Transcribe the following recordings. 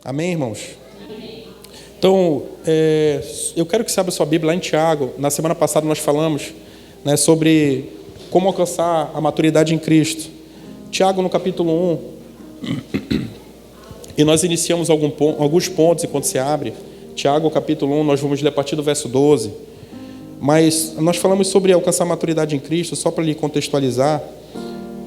Amém, irmãos? Então, eu quero que você abra sua Bíblia lá em Tiago. Na semana passada nós falamos, né, sobre como alcançar a maturidade em Cristo. Tiago, no capítulo 1, e nós iniciamos alguns pontos enquanto você abre. Tiago, capítulo 1, nós vamos ler a partir do verso 12. Mas nós falamos sobre alcançar a maturidade em Cristo, só para lhe contextualizar.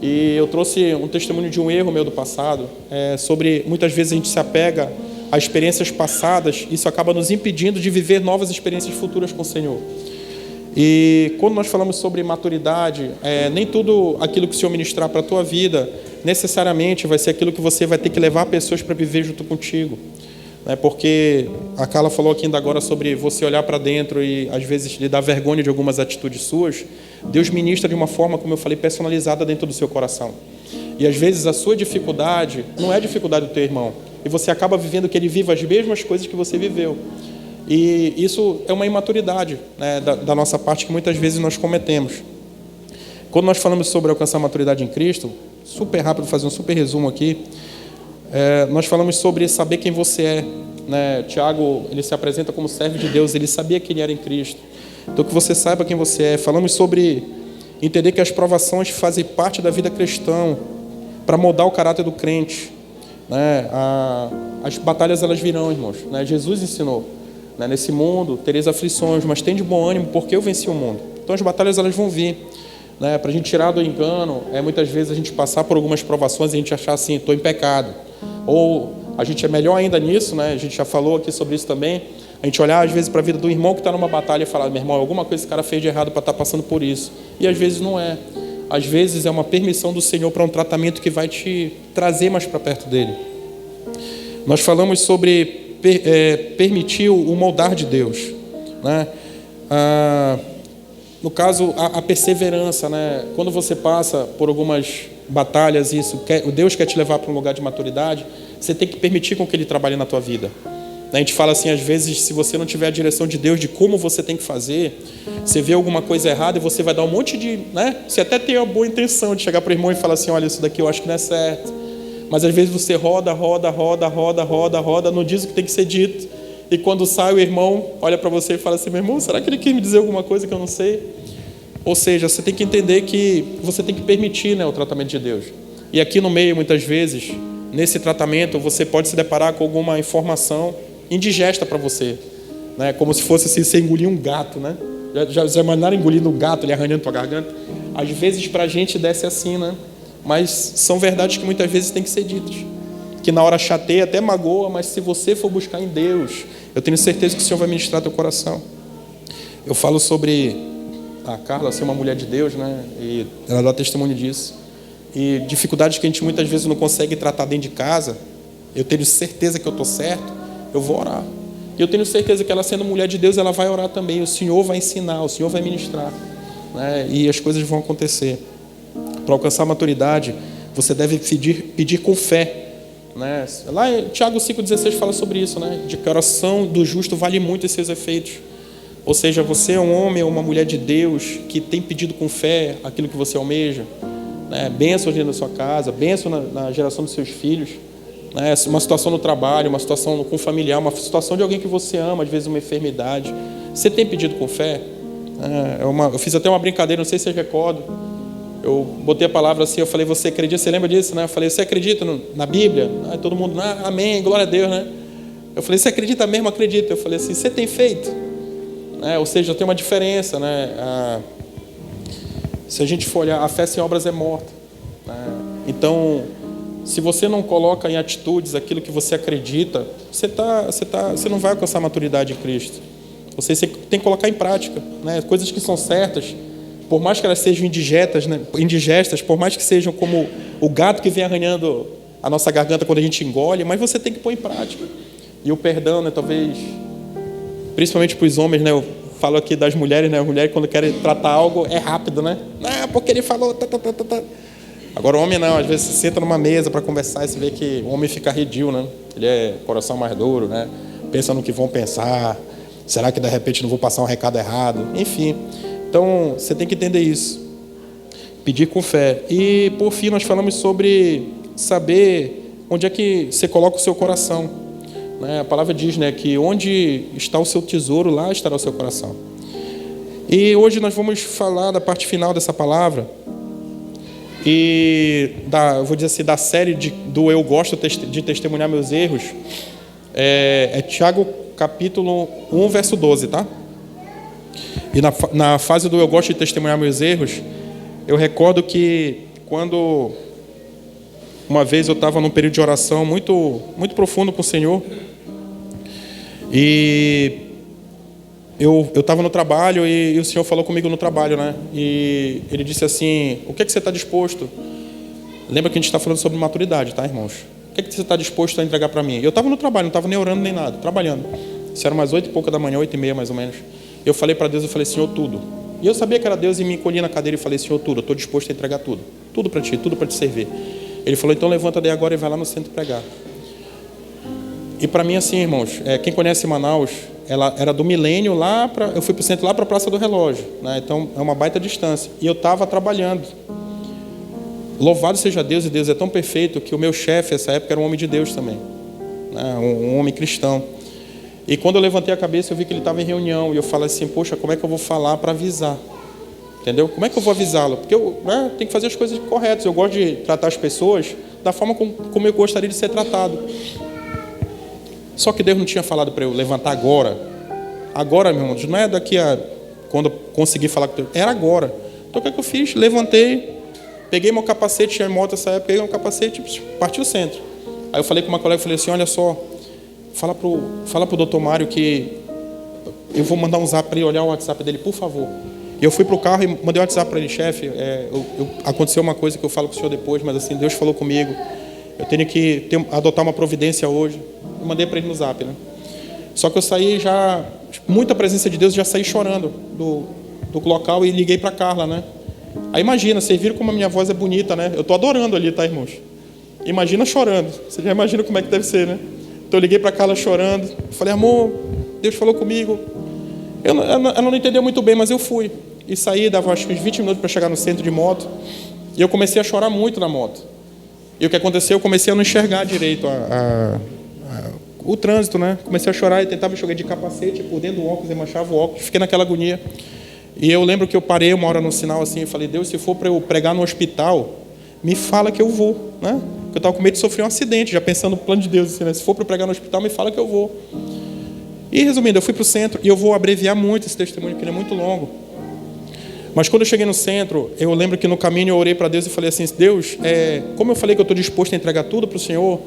E eu trouxe um testemunho de um erro meu do passado, sobre muitas vezes a gente se apega a experiências passadas, isso acaba nos impedindo de viver novas experiências futuras com o Senhor. E quando nós falamos sobre maturidade, nem tudo aquilo que o Senhor ministrar para a tua vida necessariamente vai ser aquilo que você vai ter que levar pessoas para viver junto contigo. Porque a Carla falou aqui ainda agora sobre você olhar para dentro e às vezes lhe dar vergonha de algumas atitudes suas. Deus ministra de uma forma, como eu falei, personalizada dentro do seu coração. E às vezes a sua dificuldade não é a dificuldade do teu irmão. E você acaba vivendo que ele viva as mesmas coisas que você viveu. E isso é uma imaturidade, né, da nossa parte, que muitas vezes nós cometemos. Quando nós falamos sobre alcançar a maturidade em Cristo, super rápido, fazer um super resumo aqui, nós falamos sobre saber quem você é, né? Tiago, ele se apresenta como servo de Deus, ele sabia quem ele era em Cristo. Então, que você saiba quem você é. Falamos sobre entender que as provações fazem parte da vida cristã para moldar o caráter do crente, né? As batalhas, elas virão, irmãos, né? Jesus ensinou, né? Nesse mundo tereis aflições, mas tem de bom ânimo, porque eu venci o mundo. Então, as batalhas, elas vão vir, né? Para a gente tirar do engano, muitas vezes a gente passar por algumas provações e a gente achar assim, estou em pecado. Ou a gente é melhor ainda nisso, né? A gente já falou aqui sobre isso também. A gente olhar às vezes para a vida do irmão que está numa batalha e falar: meu irmão, alguma coisa esse cara fez de errado para estar passando por isso. E às vezes não é. Às vezes é uma permissão do Senhor para um tratamento que vai te trazer mais para perto dele. Nós falamos sobre permitir o moldar de Deus, né? No caso, a perseverança, né? Quando você passa por algumas batalhas, Deus quer te levar para um lugar de maturidade, você tem que permitir com que Ele trabalhe na tua vida. A gente fala assim, às vezes, se você não tiver a direção de Deus de como você tem que fazer, você vê alguma coisa errada e você vai dar um monte de... né? Você até tem a boa intenção de chegar para o irmão e falar assim: olha, isso daqui eu acho que não é certo. Mas às vezes você roda, não diz o que tem que ser dito. E quando sai, o irmão olha para você e fala assim: meu irmão, será que ele quer me dizer alguma coisa que eu não sei? Ou seja, você tem que entender que você tem que permitir, né, o tratamento de Deus. E aqui no meio, muitas vezes, nesse tratamento, você pode se deparar com alguma informação indigesta para você, né? Como se fosse assim, você engolir um gato, né? Já imaginaram engolindo um gato, ele arranhando tua garganta? Às vezes para a gente desce assim, né? Mas são verdades que muitas vezes têm que ser ditas. Que na hora chateia, até magoa, mas se você for buscar em Deus, eu tenho certeza que o Senhor vai ministrar teu coração. Eu falo sobre a Carla ser uma mulher de Deus, né? E ela dá testemunho disso. E dificuldades que a gente muitas vezes não consegue tratar dentro de casa, eu tenho certeza que eu estou certo, eu vou orar. E eu tenho certeza que ela, sendo mulher de Deus, ela vai orar também. O Senhor vai ensinar, o Senhor vai ministrar, né? E as coisas vão acontecer. Para alcançar a maturidade, você deve pedir com fé, né? Lá em Tiago 5,16 fala sobre isso, né? De que a oração do justo vale muito em seus efeitos. Ou seja, você é um homem ou uma mulher de Deus que tem pedido com fé aquilo que você almeja, né? Bênção dentro da sua casa, bênção na geração dos seus filhos, né? Uma situação no trabalho, uma situação com um familiar, uma situação de alguém que você ama, às vezes uma enfermidade. Você tem pedido com fé? Eu fiz até uma brincadeira, não sei se vocês recordam. Eu botei a palavra assim, eu falei: você acredita? Você lembra disso, né? Eu falei: você acredita na Bíblia? Todo mundo: amém, glória a Deus, né? Eu falei: você acredita mesmo? Acredita. Eu falei assim: você tem feito? Ou seja, tem uma diferença, né? Se a gente for olhar, a fé sem obras é morta, né? Então, se você não coloca em atitudes aquilo que você acredita, você não vai alcançar a maturidade em Cristo. Você tem que colocar em prática, né? Coisas que são certas, por mais que elas sejam indigestas, por mais que sejam como o gato que vem arranhando a nossa garganta quando a gente engole, mas você tem que pôr em prática. E o perdão, né, talvez, principalmente para os homens, né, eu falo aqui das mulheres, né, as mulheres quando querem tratar algo é rápido, né? Porque ele falou... Agora o homem não, às vezes você senta numa mesa para conversar e você vê que o homem fica arredio, né? Ele é coração mais duro, né? Pensa no que vão pensar. Será que de repente não vou passar um recado errado? Enfim... Então, você tem que entender isso. Pedir com fé. E, por fim, nós falamos sobre saber onde é que você coloca o seu coração. né? A palavra diz, né, que onde está o seu tesouro, lá estará o seu coração. E hoje nós vamos falar da parte final dessa palavra. E eu vou dizer assim, da série do Eu Gosto de Testemunhar Meus Erros. É Tiago capítulo 1, verso 12, tá? E na fase do Eu Gosto de Testemunhar Meus Erros, eu recordo que quando uma vez eu estava num período de oração muito, muito profundo com o Senhor, e eu estava no trabalho e o Senhor falou comigo no trabalho, né? E Ele disse assim: o que é que você está disposto? Lembra que a gente está falando sobre maturidade, tá, irmãos? O que é que você está disposto a entregar para mim? Eu estava no trabalho, não estava nem orando nem nada, trabalhando. Isso era umas 8 e pouca da manhã, 8 e meia mais ou menos. Eu falei para Deus, eu falei: Senhor, tudo. E eu sabia que era Deus e me encolhi na cadeira e falei: Senhor, tudo, eu estou disposto a entregar tudo. Tudo para Ti, tudo para Te servir. Ele falou: então levanta daí agora e vai lá no centro pregar. E para mim, assim, irmãos, quem conhece Manaus, ela era do Milênio lá para... Eu fui para o centro lá para a Praça do Relógio, né? Então é uma baita distância. E eu estava trabalhando. Louvado seja Deus, e Deus é tão perfeito que o meu chefe, nessa época, era um homem de Deus também, né? Um homem cristão. E quando eu levantei a cabeça, eu vi que ele estava em reunião. E eu falei assim: poxa, como é que eu vou falar para avisar? Entendeu? Como é que eu vou avisá-lo? Porque eu tenho que fazer as coisas corretas. Eu gosto de tratar as pessoas da forma como eu gostaria de ser tratado. Só que Deus não tinha falado para eu levantar agora. Agora, meu irmão, não é daqui a... quando eu conseguir falar com Deus. Era agora. Então o que é que eu fiz? Levantei, peguei meu capacete, tinha moto nessa época, peguei meu capacete e parti o centro. Aí eu falei com uma colega, falei assim: olha só, fala pro doutor Mário que eu vou mandar um zap para ele olhar o WhatsApp dele, por favor. E eu fui para o carro e mandei um WhatsApp para ele: chefe, aconteceu uma coisa que eu falo com o senhor depois, mas assim, Deus falou comigo, eu tenho que adotar uma providência hoje. Eu mandei para ele no zap, né? Só que eu saí já, muita presença de Deus, já saí chorando do local e liguei para Carla, né? Aí imagina, vocês viram como a minha voz é bonita, né? Eu estou adorando ali, tá, irmãos? Imagina chorando, você já imagina como é que deve ser, né? Então eu liguei para Carla chorando, falei: amor, Deus falou comigo. Ela não entendeu muito bem, mas eu fui. E saí, dava acho que uns 20 minutos para chegar no centro de moto. E eu comecei a chorar muito na moto. E o que aconteceu? Eu comecei a não enxergar direito o trânsito, né? Comecei a chorar e tentava jogar de capacete por dentro do óculos, e manchava o óculos. Fiquei naquela agonia. E eu lembro que eu parei uma hora no sinal assim e falei: Deus, se for para eu pregar no hospital, me fala que eu vou, né? Porque eu estava com medo de sofrer um acidente, já pensando no plano de Deus, assim, né? Se for para eu pregar no hospital, me fala que eu vou. E resumindo, eu fui para o centro, e eu vou abreviar muito esse testemunho, porque ele é muito longo. Mas quando eu cheguei no centro, eu lembro que no caminho eu orei para Deus e falei assim: Deus, como eu falei que eu estou disposto a entregar tudo para o Senhor,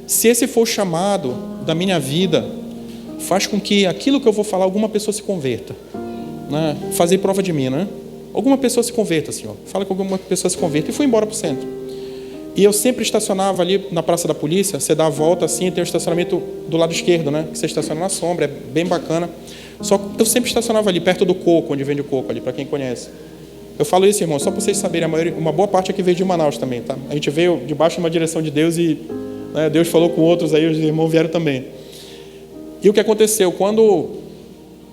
se esse for o chamado da minha vida, faz com que aquilo que eu vou falar, alguma pessoa se converta, né? Fazer prova de mim, né? Alguma pessoa se converta, Senhor. Fala que alguma pessoa se converta. E fui embora para o centro. E eu sempre estacionava ali na Praça da Polícia. Você dá a volta assim, tem o estacionamento do lado esquerdo, né? Que você estaciona na sombra, é bem bacana. Só que eu sempre estacionava ali, perto do coco, onde vende o coco ali, para quem conhece. Eu falo isso, irmão, só para vocês saberem, uma boa parte aqui veio de Manaus também, tá? A gente veio debaixo de uma direção de Deus e, né, Deus falou com outros aí, os irmãos vieram também. E o que aconteceu? Quando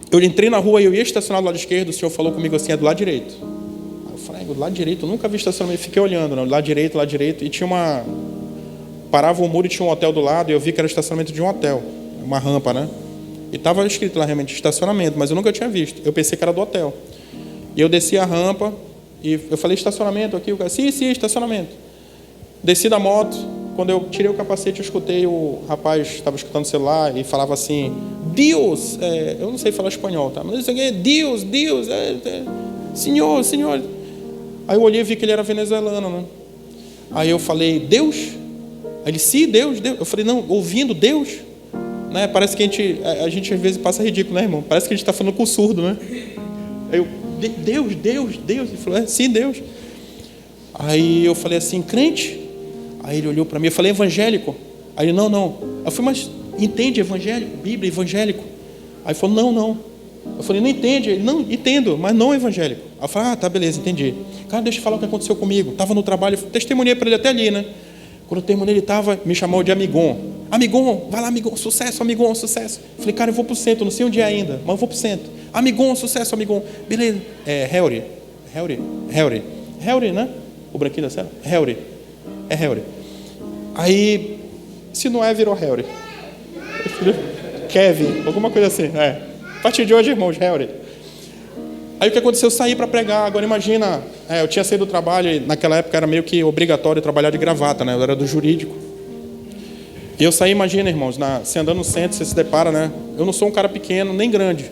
eu entrei na rua e eu ia estacionar do lado esquerdo, o Senhor falou comigo assim: é do lado direito. Aí eu falei: do lado direito? Eu nunca vi estacionamento. Fiquei olhando, né? Do lado direito, e tinha parava o muro e tinha um hotel do lado, e eu vi que era o estacionamento de um hotel, uma rampa, né? E estava escrito lá realmente estacionamento, mas eu nunca tinha visto. Eu pensei que era do hotel. E eu desci a rampa e eu falei: estacionamento aqui? O cara: sim, estacionamento. Desci da moto. Quando eu tirei o capacete, eu escutei o rapaz estava escutando o celular e falava assim: Deus, eu não sei falar espanhol, tá? Mas isso aqui é Deus, Senhor. Aí eu olhei e vi que ele era venezuelano, né? Aí eu falei: Deus? Aí ele: sim, Deus. Eu falei: não, ouvindo Deus? Né? Parece que a gente às vezes passa ridículo, né, irmão? Parece que a gente está falando com o surdo, né? Aí eu: Deus. Ele falou: sim, Deus. Aí eu falei assim: crente? Aí ele olhou para mim, eu falei: evangélico? Aí ele: não. Eu falei: mas entende evangélico? Bíblia, evangélico? Aí ele falou: não. Eu falei: não entende? Ele: não, entendo, mas não evangélico. Aí eu falei: tá, beleza, entendi. Cara, deixa eu falar o que aconteceu comigo. Estava no trabalho, testemunhei para ele até ali, né? Quando eu terminei, ele me chamou de amigão. Amigão, vai lá, amigão, sucesso, amigão, sucesso. Eu falei: cara, eu vou pro centro, não sei onde é ainda, mas eu vou pro centro. Amigão, sucesso, amigão. Beleza. Helry, né? O branquinho da cela? Helry. É Helry. Aí, se não é, virou Helry. Kevin, alguma coisa assim. A partir de hoje, irmãos, Harry. Aí o que aconteceu? Eu saí para pregar. Agora imagina, eu tinha saído do trabalho e naquela época era meio que obrigatório trabalhar de gravata, né? Eu era do jurídico. E eu saí, imagina, irmãos, você andando no centro, você se depara, né? Eu não sou um cara pequeno, nem grande.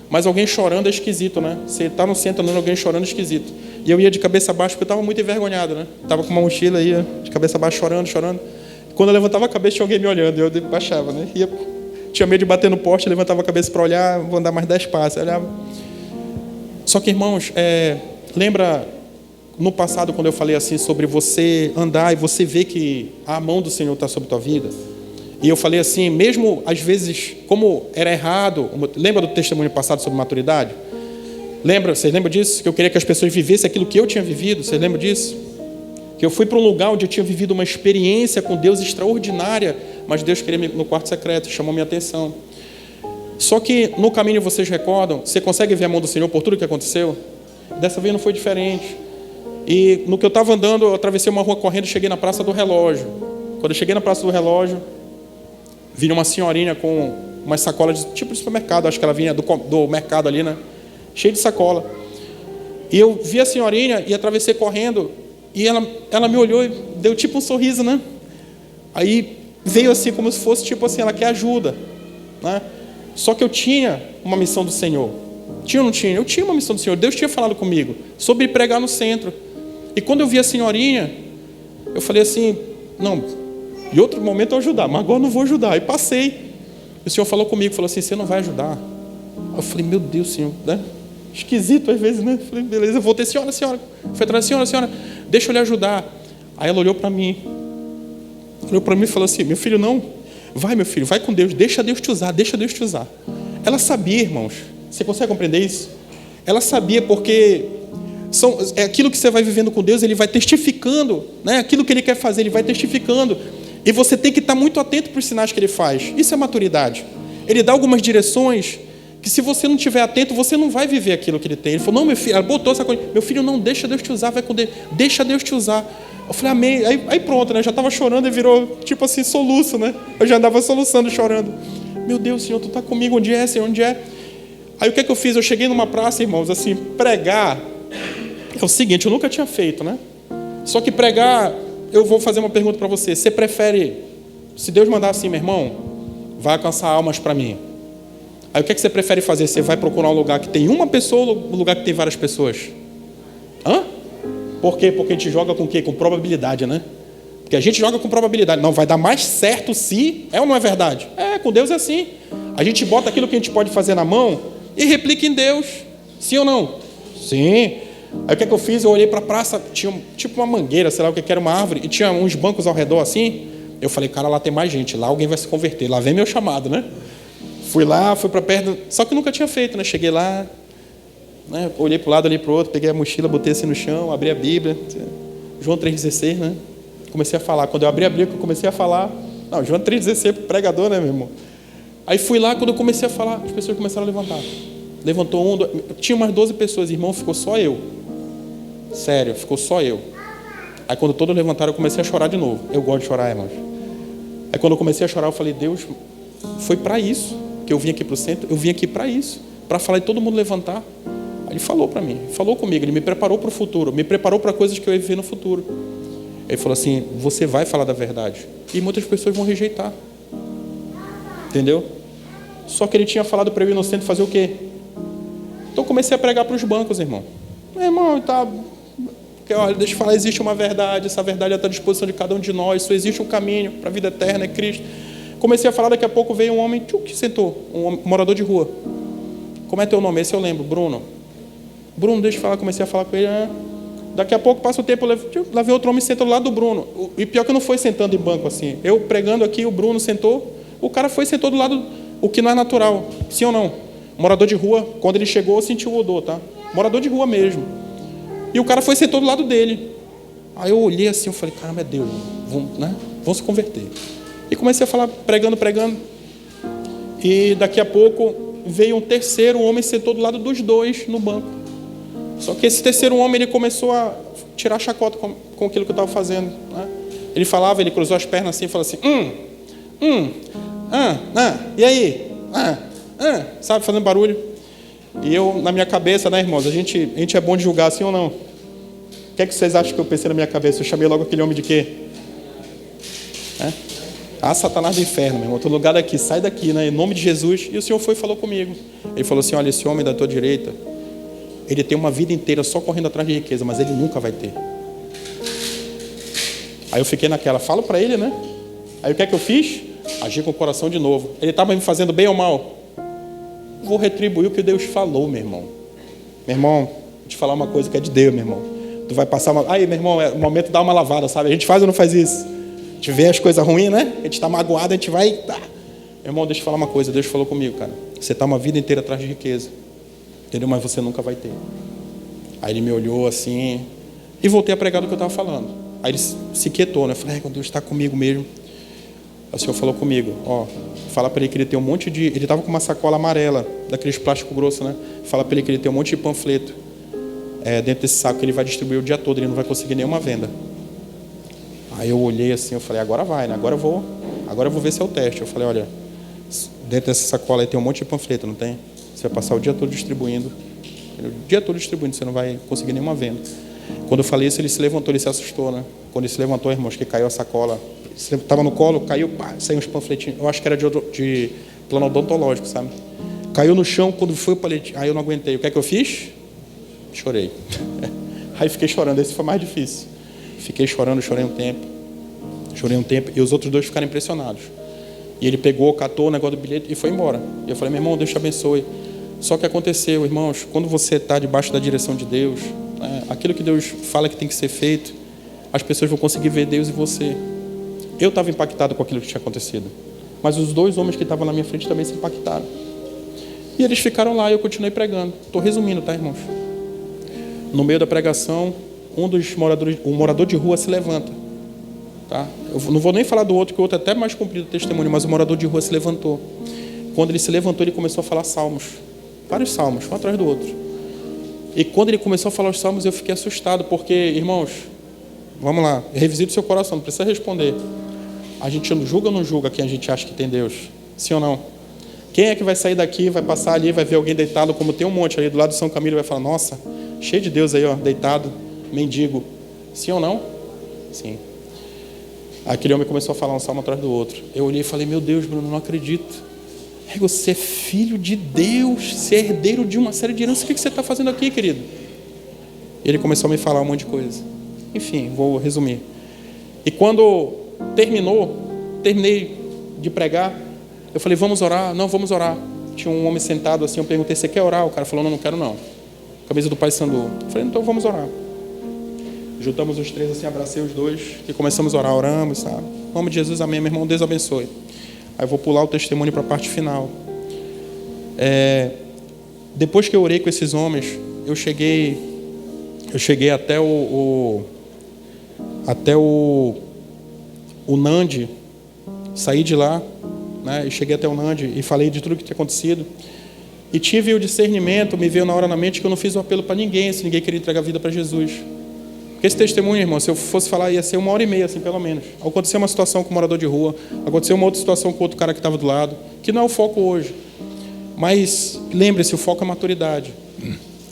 Mas alguém chorando é esquisito, né? Você está no centro andando, alguém chorando é esquisito. E eu ia de cabeça baixa porque eu estava muito envergonhado, né? Estava com uma mochila aí, de cabeça baixa, chorando. Quando eu levantava a cabeça, tinha alguém me olhando. Eu baixava, né? Tinha medo de bater no poste, levantava a cabeça para olhar, vou andar mais 10 passos. Eu olhava. Só que, irmãos, lembra no passado quando eu falei assim sobre você andar e você ver que a mão do Senhor está sobre a tua vida? E eu falei assim, mesmo às vezes, como era errado, lembra do testemunho passado sobre maturidade? Você lembra disso? Que eu queria que as pessoas vivessem aquilo que eu tinha vivido, você lembra disso? Que eu fui para um lugar onde eu tinha vivido uma experiência com Deus extraordinária, mas Deus queria me no quarto secreto, chamou minha atenção. Só que no caminho, vocês recordam, você consegue ver a mão do Senhor por tudo que aconteceu? Dessa vez não foi diferente. E no que eu estava andando, eu atravessei uma rua correndo e cheguei na Praça do Relógio. Quando eu cheguei na Praça do Relógio, vinha uma senhorinha com uma sacola de tipo de supermercado, acho que ela vinha do mercado ali, né? Cheia de sacola. E eu vi a senhorinha e atravessei correndo e ela me olhou e deu tipo um sorriso, né? Aí veio assim como se fosse tipo assim, ela quer ajuda, né? Só que eu tinha uma missão do Senhor. Tinha ou não tinha? Eu tinha uma missão do Senhor. Deus tinha falado comigo sobre pregar no centro. E quando eu vi a senhorinha, eu falei assim, não, em outro momento eu ajudar, mas agora eu não vou ajudar. E passei. O Senhor falou comigo, falou assim, você não vai ajudar. Eu falei, meu Deus, Senhor, né? Esquisito às vezes, né? Eu falei, beleza, eu voltei, senhora. Foi atrás, senhora, deixa eu lhe ajudar. Aí ela olhou para mim e falou assim, meu filho, não. Vai, meu filho, vai com Deus, deixa Deus te usar. Ela sabia, irmãos, você consegue compreender isso? Ela sabia porque é aquilo que você vai vivendo com Deus, Ele vai testificando, né? Aquilo que Ele quer fazer, Ele vai testificando. E você tem que estar muito atento para os sinais que Ele faz. Isso é maturidade. Ele dá algumas direções que se você não estiver atento, você não vai viver aquilo que Ele tem. Ele falou, não, meu filho, ela botou essa coisa, meu filho, não, deixa Deus te usar, vai com Deus, deixa Deus te usar. Eu falei, amém. Aí pronto, né? Eu já estava chorando e virou tipo assim, soluço, né? Eu já andava soluçando, chorando. Meu Deus, Senhor, Tu está comigo, onde é, Senhor, onde é? Aí o que é que eu fiz? Eu cheguei numa praça, irmãos, assim, pregar é o seguinte, eu nunca tinha feito, né? Só que pregar, eu vou fazer uma pergunta para você. Você prefere, se Deus mandar assim, meu irmão, vai alcançar almas para mim. Aí o que é que você prefere fazer? Você vai procurar um lugar que tem uma pessoa ou um lugar que tem várias pessoas? Hã? Por quê? Porque a gente joga com o quê? Com probabilidade, né? Porque a gente joga com probabilidade. Não, vai dar mais certo se... É ou não é verdade? Com Deus é assim. A gente bota aquilo que a gente pode fazer na mão e replica em Deus. Sim ou não? Sim. Aí o que é que eu fiz? Eu olhei para a praça, tinha tipo uma mangueira, sei lá o que era, uma árvore, e tinha uns bancos ao redor assim. Eu falei, cara, lá tem mais gente, lá alguém vai se converter, lá vem meu chamado, né? Fui lá, fui para perto, só que eu nunca tinha feito, né? Cheguei lá, né? Olhei para o lado, olhei para o outro, peguei a mochila, botei assim no chão, abri a Bíblia, João 3,16, né? Comecei a falar. Quando eu abri a Bíblia, eu comecei a falar. Não, João 3,16, pregador, né, meu irmão? Aí fui lá, quando eu comecei a falar, as pessoas começaram a levantar. Levantou um, tinha umas 12 pessoas, irmão, ficou só eu. Sério, ficou só eu. Aí quando todos levantaram, eu comecei a chorar de novo. Eu gosto de chorar, irmãos. Aí quando eu comecei a chorar, eu falei, Deus, foi para isso que eu vim aqui para o centro, eu vim aqui para isso, para falar e todo mundo levantar. Aí Ele falou para mim, falou comigo, Ele me preparou para o futuro, me preparou para coisas que eu ia viver no futuro. Ele falou assim, você vai falar da verdade. E muitas pessoas vão rejeitar. Entendeu? Só que Ele tinha falado para eu ir no centro fazer o quê? Então eu comecei a pregar para os bancos, irmão. Irmão, tá... Porque, olha, deixa eu falar, existe uma verdade, essa verdade está à disposição de cada um de nós, só existe um caminho para a vida eterna, é Cristo. Comecei a falar, daqui a pouco veio um homem que sentou, um morador de rua. Como é teu nome? Esse eu lembro, Bruno. Bruno, deixa eu falar, comecei a falar com ele. Daqui a pouco, passa o tempo, lá veio outro homem e sentou do lado do Bruno. E pior que não foi sentando em banco assim. Eu pregando aqui, o Bruno sentou, o cara foi e sentou do lado, o que não é natural. Sim ou não? Morador de rua, quando ele chegou, eu senti o odor, tá? Morador de rua mesmo. E o cara foi e sentou do lado dele. Aí eu olhei assim, eu falei, caramba, é Deus, vamos se converter. E comecei a falar, pregando. E daqui a pouco veio um terceiro homem e sentou do lado dos dois no banco. Só que esse terceiro homem, ele começou a tirar chacota com aquilo que eu estava fazendo, né? Ele falava, ele cruzou as pernas assim e falou assim, E aí? Sabe, fazendo barulho. E eu, na minha cabeça, né, irmãos, a gente é bom de julgar assim ou não? O que é que vocês acham que eu pensei na minha cabeça? Eu chamei logo aquele homem de quê? Satanás do inferno, meu irmão, outro lugar daqui, sai daqui, né, em nome de Jesus. E o Senhor foi e falou comigo. Ele falou assim, olha, esse homem da tua direita, ele tem uma vida inteira só correndo atrás de riqueza, mas ele nunca vai ter. Aí eu fiquei naquela, falo para ele, né? Aí o que é que eu fiz? Agi com o coração de novo. Ele estava me fazendo bem ou mal? Vou retribuir o que Deus falou, meu irmão. Meu irmão, vou te falar uma coisa que é de Deus, meu irmão. Tu vai passar uma... Aí, meu irmão, é o momento de dar uma lavada, sabe? A gente faz ou não faz isso? A gente vê as coisas ruins, né? A gente está magoado, a gente vai... Meu irmão, deixa eu falar uma coisa. Deus falou comigo, cara. Você está uma vida inteira atrás de riqueza. Entendeu? Mas você nunca vai ter. Aí ele me olhou assim... E voltei a pregar do que eu estava falando. Aí ele se quietou, né? Eu falei, Deus está comigo mesmo. Aí o Senhor falou comigo, fala para ele que ele tem um monte de... Ele estava com uma sacola amarela, daqueles plástico grosso, né? Fala para ele que ele tem um monte de panfleto dentro desse saco que ele vai distribuir o dia todo, ele não vai conseguir nenhuma venda. Aí eu olhei assim, eu falei, agora vai, né? Agora eu vou ver se é o teste. Eu falei, olha, dentro dessa sacola aí tem um monte de panfleto, não tem? Você vai passar o dia todo distribuindo. O dia todo distribuindo, você não vai conseguir nenhuma venda. Quando eu falei isso, ele se levantou, ele se assustou, né? Quando ele se levantou, irmãos, que caiu a sacola. Estava no colo, caiu, saiu uns panfletinhos. Eu acho que era de plano odontológico, sabe? Caiu no chão, quando foi o palete. Aí eu não aguentei. O que é que eu fiz? Chorei. Aí fiquei chorando. Esse foi mais difícil. Fiquei chorando, chorei um tempo. E os outros dois ficaram impressionados. E ele pegou, catou o negócio do bilhete e foi embora. E eu falei, meu irmão, Deus te abençoe. Só que aconteceu, irmãos, quando você está debaixo da direção de Deus, aquilo que Deus fala que tem que ser feito, as pessoas vão conseguir ver Deus em você. Eu estava impactado com aquilo que tinha acontecido. Mas os dois homens que estavam na minha frente também se impactaram. E eles ficaram lá e eu continuei pregando. Estou resumindo, tá, irmãos? No meio da pregação, um morador de rua se levanta. Tá? Eu não vou nem falar do outro, que o outro é até mais comprido o testemunho, mas o morador de rua se levantou. Quando ele se levantou, ele começou a falar salmos. Vários salmos, um atrás do outro. E quando ele começou a falar os salmos, eu fiquei assustado, porque, irmãos, vamos lá, revisite o seu coração, não precisa responder. A gente julga ou não julga quem a gente acha que tem Deus? Sim ou não? Quem é que vai sair daqui, vai passar ali, vai ver alguém deitado, como tem um monte ali do lado do São Camilo, vai falar, nossa, cheio de Deus aí, deitado, mendigo. Sim ou não? Sim. Aquele homem começou a falar um salmo atrás do outro. Eu olhei e falei, meu Deus, Bruno, não acredito. Você é filho de Deus, você é herdeiro de uma série de heranças. O que você está fazendo aqui, querido? E ele começou a me falar um monte de coisa. Enfim, vou resumir. E quando terminei de pregar, eu falei, vamos orar? Não, vamos orar. Tinha um homem sentado assim, eu perguntei, você quer orar? O cara falou, não quero não. Camisa do Pai Sandu. Eu falei, então vamos orar. Juntamos os três assim, abracei os dois e começamos a orar, oramos, sabe? Em nome de Jesus, amém, meu irmão, Deus abençoe. Aí eu vou pular o testemunho para a parte final. Depois que eu orei com esses homens, eu cheguei até o Nandi, saí de lá, né, e cheguei até o Nandi e falei de tudo que tinha acontecido. E tive o discernimento, me veio na hora na mente que eu não fiz o apelo para ninguém, se ninguém queria entregar a vida para Jesus. Porque esse testemunho, irmão, se eu fosse falar, ia ser 1h30, assim, pelo menos. Aconteceu uma situação com um morador de rua, aconteceu uma outra situação com outro cara que estava do lado, que não é o foco hoje. Mas, lembre-se, o foco é a maturidade.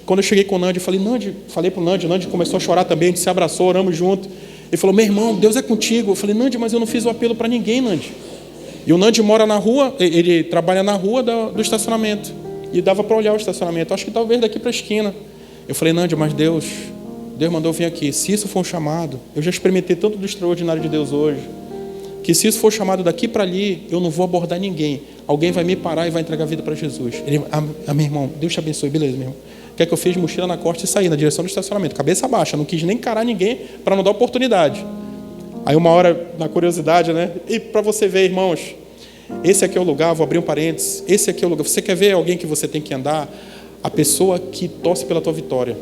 Quando eu cheguei com o Nandi, falei para o Nandi, o Nandi começou a chorar também, a gente se abraçou, oramos junto. Ele falou, meu irmão, Deus é contigo. Eu falei, Nandi, mas eu não fiz o apelo para ninguém, Nandi. E o Nandi mora na rua, ele trabalha na rua do estacionamento. E dava para olhar o estacionamento, acho que talvez daqui para a esquina. Eu falei, Nandi, mas Deus mandou eu vir aqui. Se isso for um chamado, eu já experimentei tanto do extraordinário de Deus hoje, que se isso for chamado daqui para ali, eu não vou abordar ninguém. Alguém vai me parar e vai entregar a vida para Jesus. Ele, meu irmão, Deus te abençoe, beleza, meu irmão. O que é que eu fiz? Mochila na costa e saí na direção do estacionamento, cabeça baixa, não quis nem encarar ninguém para não dar oportunidade. Aí uma hora, na curiosidade, né? E para você ver, irmãos, esse aqui é o lugar, vou abrir um parênteses, esse aqui é o lugar. Você quer ver alguém que você tem que andar? A pessoa que torce pela tua vitória.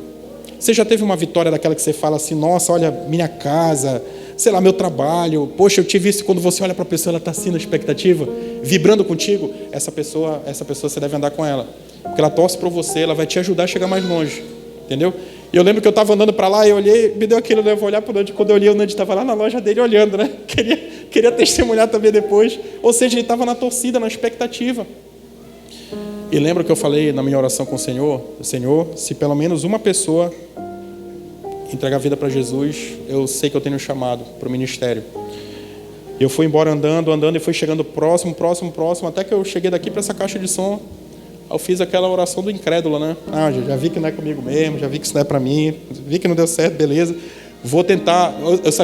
Você já teve uma vitória daquela que você fala assim, nossa, olha, minha casa, sei lá, meu trabalho, poxa, eu tive isso. Quando você olha para a pessoa, ela está assim na expectativa, vibrando contigo, essa pessoa você deve andar com ela, porque ela torce para você, ela vai te ajudar a chegar mais longe, entendeu? E eu lembro que eu estava andando para lá e eu olhei, me deu aquilo, né? Eu vou olhar para o Nandi, quando eu olhei, o Nandi estava lá na loja dele olhando, né? queria testemunhar também depois. Ou seja, ele estava na torcida, na expectativa. E lembra que eu falei na minha oração com o Senhor? Senhor, se pelo menos uma pessoa entregar a vida para Jesus, eu sei que eu tenho um chamado para o ministério. Eu fui embora andando e fui chegando próximo, até que eu cheguei daqui para essa caixa de som. Eu fiz aquela oração do incrédulo, né? Já vi que não é comigo mesmo, já vi que isso não é para mim, vi que não deu certo, beleza. Vou tentar,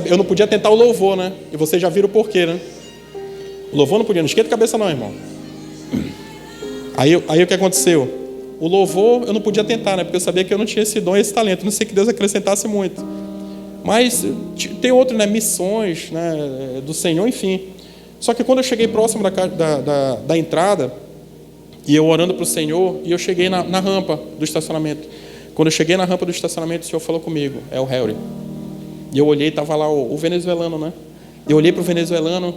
eu não podia tentar o louvor, né? E vocês já viram o porquê, né? O louvor não podia, não esquenta a cabeça não, irmão. Aí o que aconteceu? O louvor eu não podia tentar, né? Porque eu sabia que eu não tinha esse dom e esse talento. Não sei que Deus acrescentasse muito. Mas tem outro, né? Missões, né? Do Senhor, enfim. Só que quando eu cheguei próximo da entrada, e eu orando para o Senhor, e eu cheguei na rampa do estacionamento. Quando eu cheguei na rampa do estacionamento, o Senhor falou comigo, é o Harry. E eu olhei, estava lá o venezuelano, né? Eu olhei para o venezuelano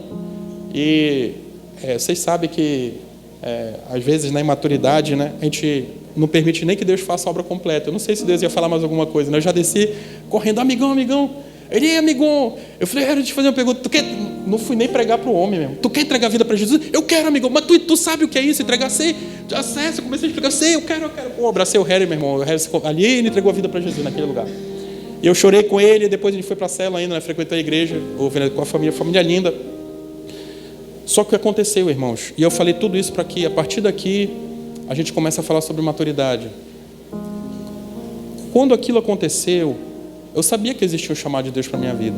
e vocês sabem que às vezes na imaturidade, né, a gente não permite nem que Deus faça a obra completa. Eu não sei se Deus ia falar mais alguma coisa, né? Eu já desci correndo, amigão. Ele, amigão. Eu falei, deixa eu te fazer uma pergunta. Tu quer... Não fui nem pregar para o homem mesmo. Tu quer entregar a vida para Jesus? Eu quero, amigão. Mas tu sabe o que é isso? Entregar, sei. Acesso, eu comecei a explicar, sei, eu quero. Pô, abracei o Harry, meu irmão. O Harry, ali ele entregou a vida para Jesus naquele lugar. E eu chorei com ele, depois ele foi para a cela ainda, né? Frequentou a igreja, com a família linda. Só que o que aconteceu, irmãos? E eu falei tudo isso para que, a partir daqui, a gente começa a falar sobre maturidade. Quando aquilo aconteceu, eu sabia que existia um chamado de Deus para a minha vida.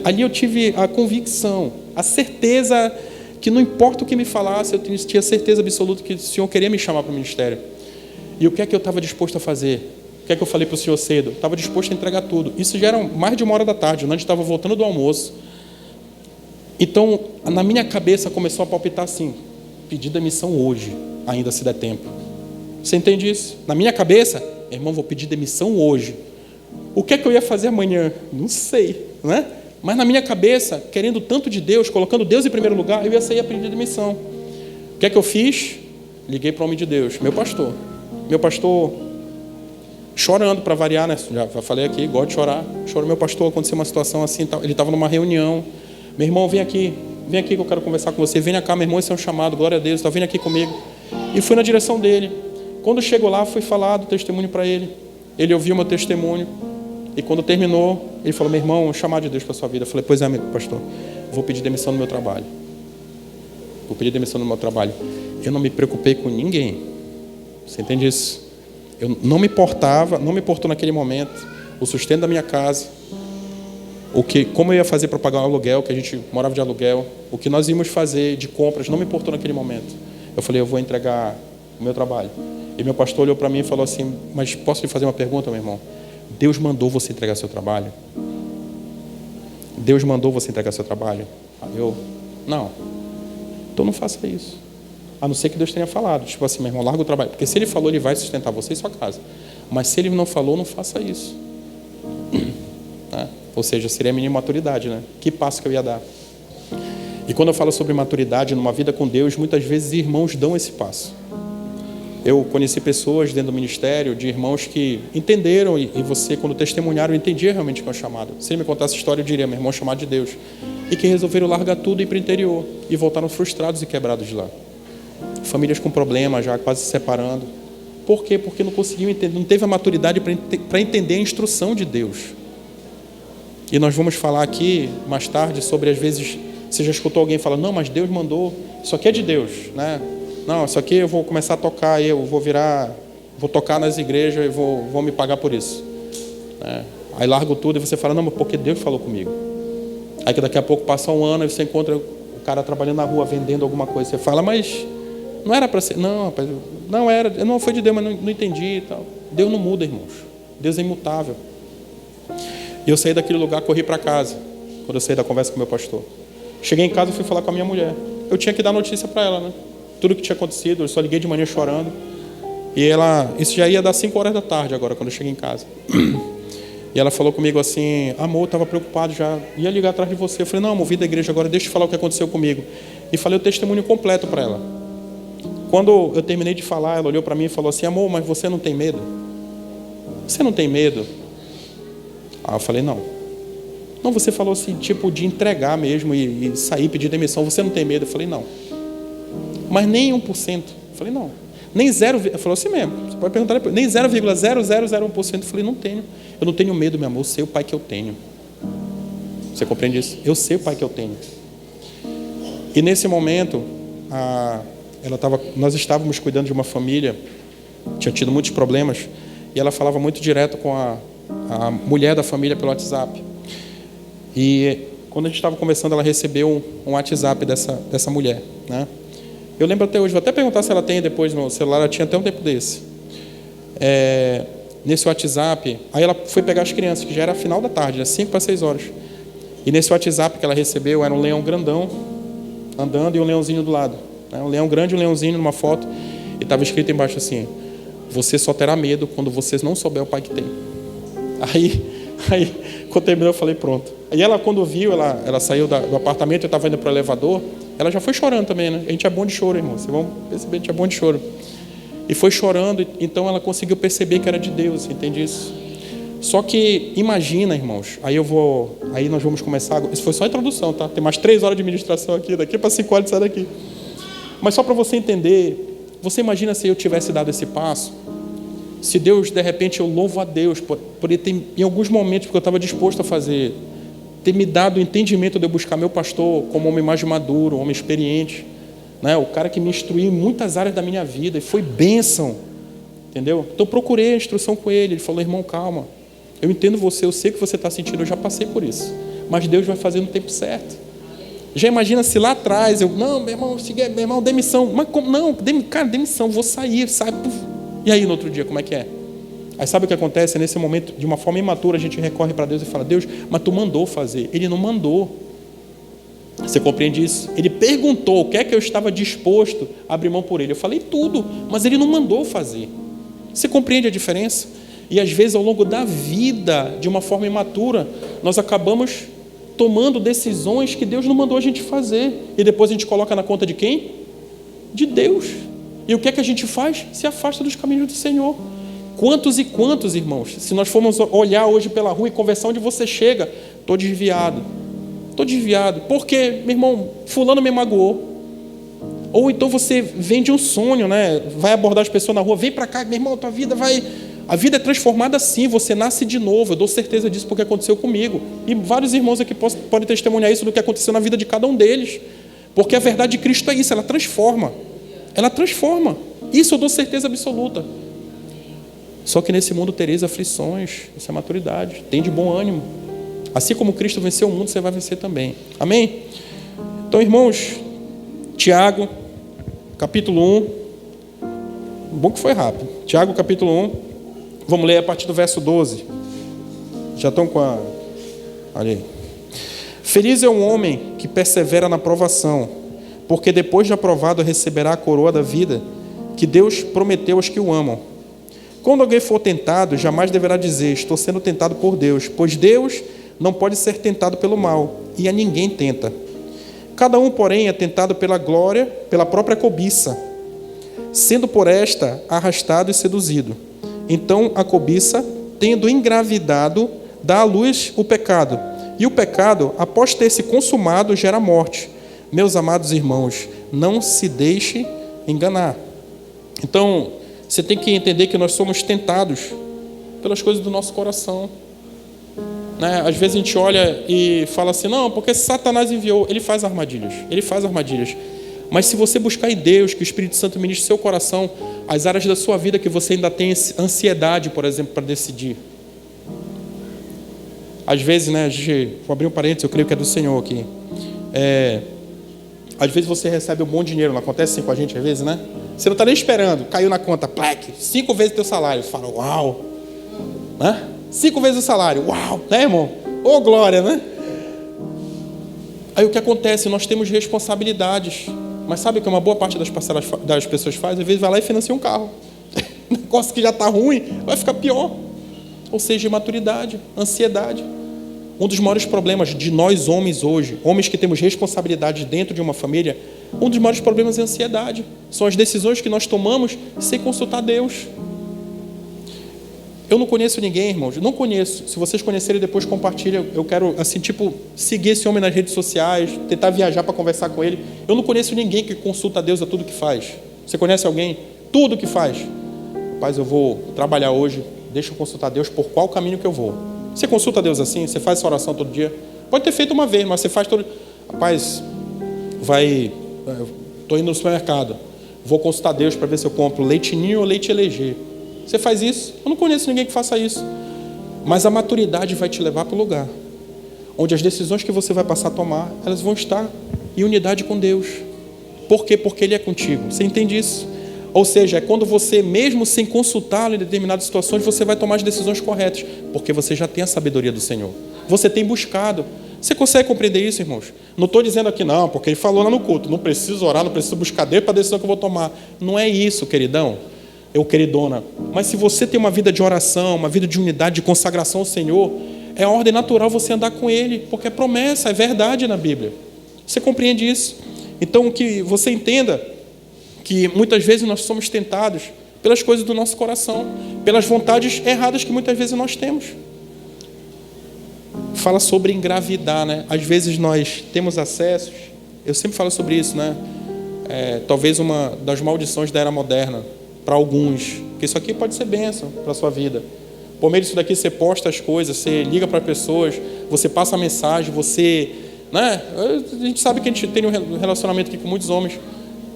Ali eu tive a convicção, a certeza que não importa o que me falasse, eu tinha certeza absoluta que o Senhor queria me chamar para o ministério. E o que é que eu estava disposto a fazer? O que é que eu falei para o Senhor cedo? Estava disposto a entregar tudo. Isso já era mais de 1h da tarde, a gente estava voltando do almoço. Então, na minha cabeça começou a palpitar assim, pedir demissão hoje, ainda se der tempo. Você entende isso? Na minha cabeça, irmão, vou pedir demissão hoje. O que é que eu ia fazer amanhã? Não sei, né? Mas na minha cabeça, querendo tanto de Deus, colocando Deus em primeiro lugar, eu ia sair a pedir demissão. O que é que eu fiz? Liguei para o homem de Deus, meu pastor, chorando para variar, né? Já falei aqui, gosto de chorar. Chorou, meu pastor, aconteceu uma situação assim, ele estava numa reunião. Meu irmão, vem aqui que eu quero conversar com você. Venha cá, meu irmão, esse é um chamado, glória a Deus, está vindo aqui comigo. E fui na direção dele. Quando chegou lá, fui falar do testemunho para ele. Ele ouviu meu testemunho. E quando terminou, ele falou, meu irmão, um chamado de Deus para a sua vida. Eu falei, pois é, pastor, vou pedir demissão do meu trabalho. Eu não me preocupei com ninguém. Você entende isso? Eu não me importou naquele momento o sustento da minha casa, como eu ia fazer para pagar o aluguel, que a gente morava de aluguel, o que nós íamos fazer de compras, não me importou naquele momento. Eu falei, eu vou entregar o meu trabalho. E meu pastor olhou para mim e falou assim, mas posso lhe fazer uma pergunta, meu irmão? Deus mandou você entregar seu trabalho? Deus mandou você entregar seu trabalho? Não. Então não faça isso. A não ser que Deus tenha falado. Tipo assim, meu irmão, larga o trabalho. Porque se Ele falou, Ele vai sustentar você e sua casa. Mas se Ele não falou, não faça isso. Ou seja, seria a minha maturidade, né? Que passo que eu ia dar? E quando eu falo sobre maturidade numa vida com Deus, muitas vezes irmãos dão esse passo. Eu conheci pessoas dentro do ministério, de irmãos que entenderam, e você, quando testemunharam, entendia realmente que é um chamado. Se ele me contasse a história, eu diria, meu irmão, chamado de Deus. E que resolveram largar tudo e ir para o interior. E voltaram frustrados e quebrados de lá. Famílias com problemas, já quase se separando. Por quê? Porque não conseguiam entender, não teve a maturidade para entender a instrução de Deus. E nós vamos falar aqui, mais tarde, sobre, às vezes, você já escutou alguém falar, não, mas Deus mandou, isso aqui é de Deus, né? Não, isso aqui eu vou começar a tocar, vou tocar nas igrejas e vou me pagar por isso. Aí largo tudo e você fala, não, mas porque Deus falou comigo. Aí que daqui a pouco passa um ano e você encontra o cara trabalhando na rua, vendendo alguma coisa. Você fala, mas não era para ser. Não, rapaz, não era, não foi de Deus, mas não entendi e tal. Deus não muda, irmãos. Deus é imutável. E eu saí daquele lugar, corri para casa, quando eu saí da conversa com o meu pastor. Cheguei em casa e fui falar com a minha mulher. Eu tinha que dar notícia para ela, né? Tudo que tinha acontecido, eu só liguei de manhã chorando. E isso já ia dar 5h da tarde agora, quando eu cheguei em casa. E ela falou comigo assim, amor, eu estava preocupado já, ia ligar atrás de você. Eu falei, não, amor, vim da igreja agora, deixa eu falar o que aconteceu comigo. E falei o testemunho completo para ela. Quando eu terminei de falar, ela olhou para mim e falou assim, amor, mas você não tem medo? Você não tem medo? Aí eu falei, não. Não, você falou assim, tipo, de entregar mesmo e sair, pedir demissão. Você não tem medo? Eu falei, não. Mas nem 1%. Eu falei, não. Nem 0, ela falou assim mesmo, você pode perguntar depois, nem 0,0001%. Eu falei, não tenho. Eu não tenho medo, meu amor, eu sei o pai que eu tenho. Você compreende isso? Eu sei o pai que eu tenho. E nesse momento, nós estávamos cuidando de uma família, tinha tido muitos problemas, e ela falava muito direto com a mulher da família pelo WhatsApp. E quando a gente estava conversando, ela recebeu um WhatsApp dessa mulher, né? Eu lembro até hoje, vou até perguntar se ela tem depois no celular, ela tinha até um tempo desse. Nesse WhatsApp, aí ela foi pegar as crianças, que já era final da tarde, 5 para 6 horas. E nesse WhatsApp que ela recebeu, era um leão grandão, andando, e um leãozinho do lado. Né? Um leão grande e um leãozinho numa foto, e estava escrito embaixo assim, você só terá medo quando vocês não souber o pai que tem. Aí quando terminou, eu falei, pronto. Aí ela, quando viu, ela saiu do apartamento, eu estava indo para o elevador, ela já foi chorando também, né? A gente é bom de choro, irmão. Vocês vão perceber, a gente é bom de choro. E foi chorando, então ela conseguiu perceber que era de Deus, entende isso? Só que, imagina, irmãos, aí nós vamos começar, isso foi só a introdução, tá? Tem mais 3 horas de ministração aqui, daqui para 5 horas de sair daqui. Mas só para você entender, você imagina se eu tivesse dado esse passo, se Deus, de repente, eu louvo a Deus por ele ter, em alguns momentos, porque eu estava disposto a fazer, ter me dado o entendimento de eu buscar meu pastor como homem mais maduro, homem experiente, né? O cara que me instruiu em muitas áreas da minha vida, e foi bênção, entendeu? Então eu procurei a instrução com ele, ele falou, irmão, calma, eu entendo você, eu sei o que você está sentindo, eu já passei por isso, mas Deus vai fazer no tempo certo. Já imagina se lá atrás, não, meu irmão, demissão, mas como, não, cara, demissão, vou sair, sai, e aí no outro dia, como é que é? Aí sabe o que acontece? Nesse momento, de uma forma imatura, a gente recorre para Deus e fala, Deus, mas tu mandou fazer. Ele não mandou. Você compreende isso? Ele perguntou o que é que eu estava disposto a abrir mão por ele. Eu falei tudo, mas ele não mandou fazer. Você compreende a diferença? E às vezes, ao longo da vida, de uma forma imatura, nós acabamos tomando decisões que Deus não mandou a gente fazer. E depois a gente coloca na conta de quem? De Deus. E o que é que a gente faz? Se afasta dos caminhos do Senhor. Quantos e quantos, irmãos, se nós formos olhar hoje pela rua e conversar onde você chega, estou desviado. Por quê? Meu irmão, fulano me magoou. Ou então você vende um sonho, né? Vai abordar as pessoas na rua, vem para cá, meu irmão, tua vida vai... A vida é transformada assim, você nasce de novo. Eu dou certeza disso porque aconteceu comigo. E vários irmãos aqui podem testemunhar isso do que aconteceu na vida de cada um deles. Porque a verdade de Cristo é isso, ela transforma. Ela transforma. Isso eu dou certeza absoluta. Só que nesse mundo tereis aflições. Isso é maturidade. Tem de bom ânimo. Assim como Cristo venceu o mundo, você vai vencer também. Amém? Então, irmãos, Tiago, capítulo 1. Bom que foi rápido. Tiago, capítulo 1. Vamos ler a partir do verso 12. Já estão com a... Olha aí. Feliz é um homem que persevera na provação, porque depois de aprovado receberá a coroa da vida que Deus prometeu aos que o amam. Quando alguém for tentado, jamais deverá dizer, estou sendo tentado por Deus, pois Deus não pode ser tentado pelo mal, e a ninguém tenta. Cada um, porém, é tentado pela glória, pela própria cobiça, sendo por esta arrastado e seduzido. Então a cobiça, tendo engravidado, dá à luz o pecado. E o pecado, após ter se consumado, gera morte. Meus amados irmãos, não se deixe enganar. Então, você tem que entender que nós somos tentados pelas coisas do nosso coração. Né? Às vezes a gente olha e fala assim, não, porque Satanás enviou, ele faz armadilhas. Mas se você buscar em Deus, que o Espírito Santo ministre o seu coração, as áreas da sua vida que você ainda tem ansiedade, por exemplo, para decidir. Às vezes, né, vou abrir um parênteses, eu creio que é do Senhor aqui. Às vezes você recebe um bom dinheiro, não acontece assim com a gente às vezes, né? Você não está nem esperando, caiu na conta, 5 vezes o teu salário. Você fala, uau! Né? 5 vezes o salário, uau! Né, irmão? Ô, glória, né? Aí o que acontece? Nós temos responsabilidades. Mas sabe o que uma boa parte das pessoas faz? Às vezes vai lá e financia um carro. O negócio que já está ruim, vai ficar pior. Ou seja, imaturidade, ansiedade. Um dos maiores problemas de nós homens hoje, homens que temos responsabilidade dentro de uma família, um dos maiores problemas é a ansiedade. São as decisões que nós tomamos sem consultar Deus. Eu não conheço ninguém, irmãos, não conheço. Se vocês conhecerem, depois compartilha. Eu quero, assim, seguir esse homem nas redes sociais, tentar viajar para conversar com ele. Eu não conheço ninguém que consulta a Deus a tudo que faz. Você conhece alguém? Tudo que faz. Rapaz, eu vou trabalhar hoje, deixa eu consultar a Deus por qual caminho que eu vou. Você consulta a Deus assim? Você faz essa oração todo dia? Pode ter feito uma vez, mas você faz todo... Rapaz, estou indo no supermercado, vou consultar a Deus para ver se eu compro leite ninho ou leite LG. Você faz isso? Eu não conheço ninguém que faça isso. Mas a maturidade vai te levar para o lugar onde as decisões que você vai passar a tomar, elas vão estar em unidade com Deus. Por quê? Porque Ele é contigo. Você entende isso? Ou seja, é quando você, mesmo sem consultá-lo em determinadas situações, você vai tomar as decisões corretas, porque você já tem a sabedoria do Senhor. Você tem buscado. Você consegue compreender isso, irmãos? Não estou dizendo aqui, não, porque Ele falou lá no culto, não preciso orar, não preciso buscar Deus para a decisão que eu vou tomar. Não é isso, queridão. Queridona, mas se você tem uma vida de oração, uma vida de unidade, de consagração ao Senhor, é a ordem natural você andar com Ele, porque é promessa, é verdade na Bíblia. Você compreende isso? Então, que você entenda que muitas vezes nós somos tentados pelas coisas do nosso coração, pelas vontades erradas que muitas vezes nós temos. Fala sobre engravidar, né? Às vezes nós temos acessos, eu sempre falo sobre isso, né? Talvez uma das maldições da era moderna, para alguns, porque isso aqui pode ser bênção para a sua vida. Por meio disso daqui, você posta as coisas, você liga para pessoas, você passa a mensagem, você... Né? A gente sabe que a gente tem um relacionamento aqui com muitos homens.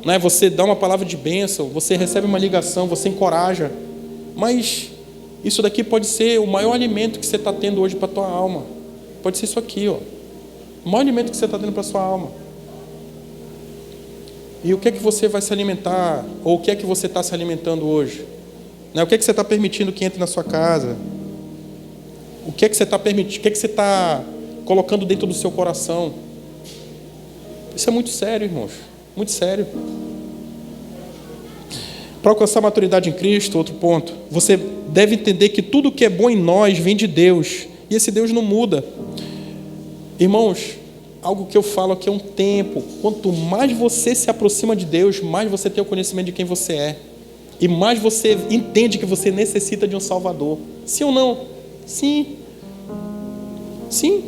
Né? Você dá uma palavra de bênção, você recebe uma ligação, você encoraja. Mas isso daqui pode ser o maior alimento que você está tendo hoje para a tua alma. Pode ser isso aqui, ó. O maior alimento que você está tendo para a sua alma. E o que é que você vai se alimentar? Ou o que é que você está se alimentando hoje? O que é que você está permitindo que entre na sua casa? O que é que você está permitindo? O que é que você está colocando dentro do seu coração? Isso é muito sério, irmãos. Muito sério. Para alcançar a maturidade em Cristo, outro ponto, você deve entender que tudo que é bom em nós vem de Deus. E esse Deus não muda. Irmãos, algo que eu falo aqui há um tempo. Quanto mais você se aproxima de Deus, mais você tem o conhecimento de quem você é. E mais você entende que você necessita de um Salvador. Sim ou não? Sim. Sim.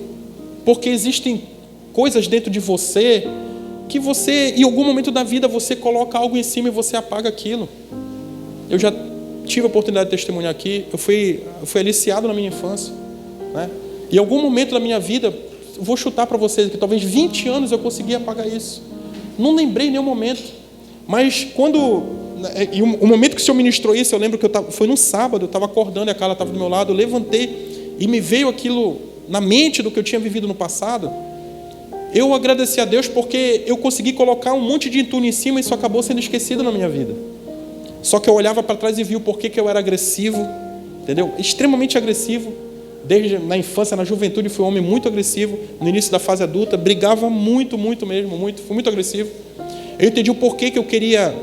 Porque existem coisas dentro de você que você, em algum momento da vida, você coloca algo em cima e você apaga aquilo. Eu já tive a oportunidade de testemunhar aqui. Eu fui aliciado na minha infância, né? E em algum momento da minha vida, vou chutar para vocês que talvez 20 anos eu consegui apagar isso. Não lembrei em nenhum momento. Mas e o momento que o Senhor ministrou isso, eu lembro que foi num sábado, eu estava acordando e a Carla estava do meu lado, eu levantei e me veio aquilo na mente do que eu tinha vivido no passado. Eu agradeci a Deus porque eu consegui colocar um monte de entulho em cima e isso acabou sendo esquecido na minha vida. Só que eu olhava para trás e vi o porquê que eu era agressivo, entendeu? Extremamente agressivo. Desde na infância, na juventude, fui um homem muito agressivo. No início da fase adulta, brigava muito, muito mesmo, muito, fui muito agressivo. Eu entendi o porquê que eu queria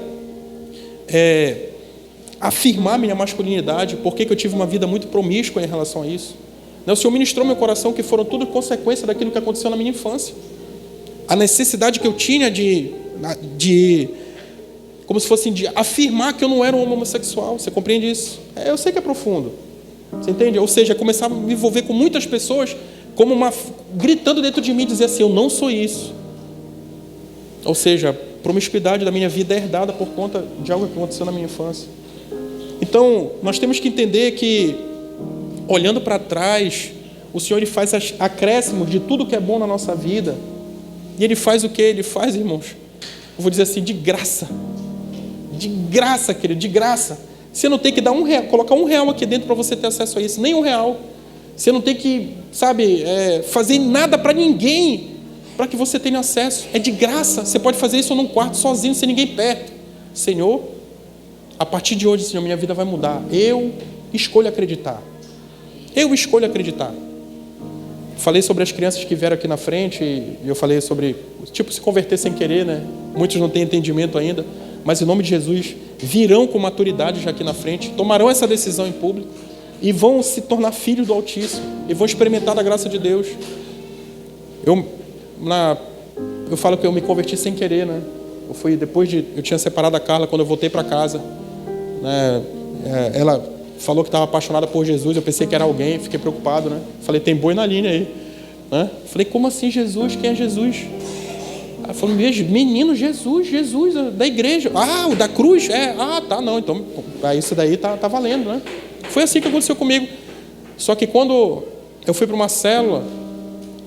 afirmar minha masculinidade, porquê que eu tive uma vida muito promíscua em relação a isso. O Senhor ministrou meu coração que foram tudo consequência daquilo que aconteceu na minha infância. A necessidade que eu tinha de como se fosse de afirmar que eu não era um homem homossexual. Você compreende isso? Eu sei que é profundo. Você entende? Ou seja, começar a me envolver com muitas pessoas como gritando dentro de mim, dizer assim, eu não sou isso. Ou seja, a promiscuidade da minha vida é herdada por conta de algo que aconteceu na minha infância. Então, nós temos que entender que, olhando para trás, o Senhor ele faz acréscimos de tudo que é bom na nossa vida. E Ele faz o que? Ele faz, irmãos, eu vou dizer assim, de graça. De graça, querido, de graça. Você não tem que dar R$1, colocar R$1 aqui dentro para você ter acesso a isso, nem R$1. Você não tem que, fazer nada para ninguém para que você tenha acesso. É de graça. Você pode fazer isso num quarto sozinho, sem ninguém perto. Senhor, a partir de hoje, Senhor, minha vida vai mudar. Eu escolho acreditar. Eu escolho acreditar. Falei sobre as crianças que vieram aqui na frente e eu falei sobre, se converter sem querer, né? Muitos não têm entendimento ainda, mas em nome de Jesus, virão com maturidade já aqui na frente, tomarão essa decisão em público e vão se tornar filhos do Altíssimo e vão experimentar da graça de Deus. Eu falo que eu me converti sem querer, né? Eu tinha separado a Carla quando eu voltei para casa, né? falou que estava apaixonada por Jesus. Eu pensei que era alguém, fiquei preocupado, né? Falei, tem boi na linha aí, né? Falei, como assim Jesus? Quem é Jesus? Aí falou, menino, Jesus da igreja. Ah, o da cruz? É, tá, não, então isso daí tá valendo, né? Foi assim que aconteceu comigo. Só que quando eu fui para uma célula,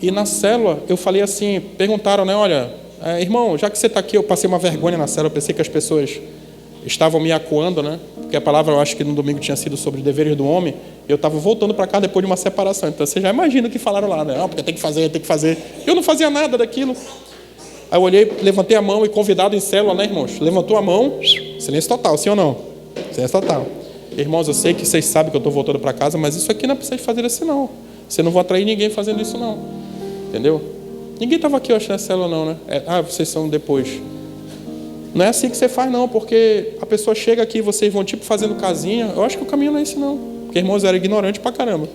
e na célula eu falei assim, perguntaram, né, olha, irmão, já que você está aqui, eu passei uma vergonha na célula, eu pensei que as pessoas estavam me acuando, né? Porque a palavra, eu acho que no domingo tinha sido sobre os deveres do homem. Eu estava voltando para cá depois de uma separação. Então você já imagina o que falaram lá, né? Porque tem que fazer. Eu não fazia nada daquilo. Aí eu olhei, levantei a mão e convidado em célula, né, irmãos? Levantou a mão, silêncio total, sim ou não? Silêncio total. Irmãos, eu sei que vocês sabem que eu estou voltando para casa, mas isso aqui não é para vocês fazerem assim, não. Você não vai atrair ninguém fazendo isso, não. Entendeu? Ninguém estava aqui, eu acho, na célula, não, né? Vocês são depois. Não é assim que você faz, não, porque a pessoa chega aqui e vocês vão tipo fazendo casinha. Eu acho que o caminho não é esse, não. Porque, irmãos, eu era ignorante pra caramba.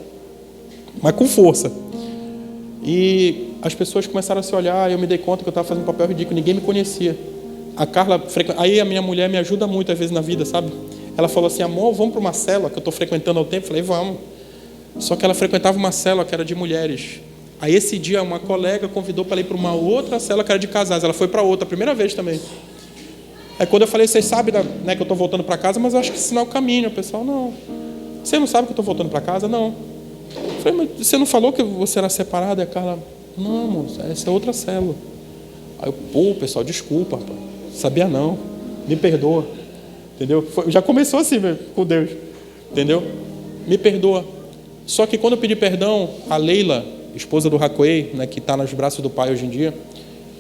Mas com força. E as pessoas começaram a se olhar, e eu me dei conta que eu estava fazendo um papel ridículo, ninguém me conhecia. A Carla, aí a minha mulher me ajuda muito às vezes na vida, sabe? Ela falou assim, amor, vamos para uma célula que eu estou frequentando há um tempo. Eu falei, vamos. Só que ela frequentava uma célula que era de mulheres. Aí esse dia uma colega convidou para ir para uma outra célula que era de casais. Ela foi para outra, a primeira vez também. Aí quando eu falei, vocês sabem, né, que eu estou voltando para casa, mas eu acho que esse não é o caminho. O pessoal, não. Você não sabe que eu estou voltando para casa? Não. Eu falei, mas você não falou que você era separado? E a Carla, não, moço, essa é outra célula. Aí eu, pessoal, desculpa, rapaz. Sabia não. Me perdoa. Entendeu? Já começou assim mesmo, com Deus. Entendeu? Me perdoa. Só que quando eu pedi perdão, a Leila, esposa do Racoei, né, que está nos braços do pai hoje em dia,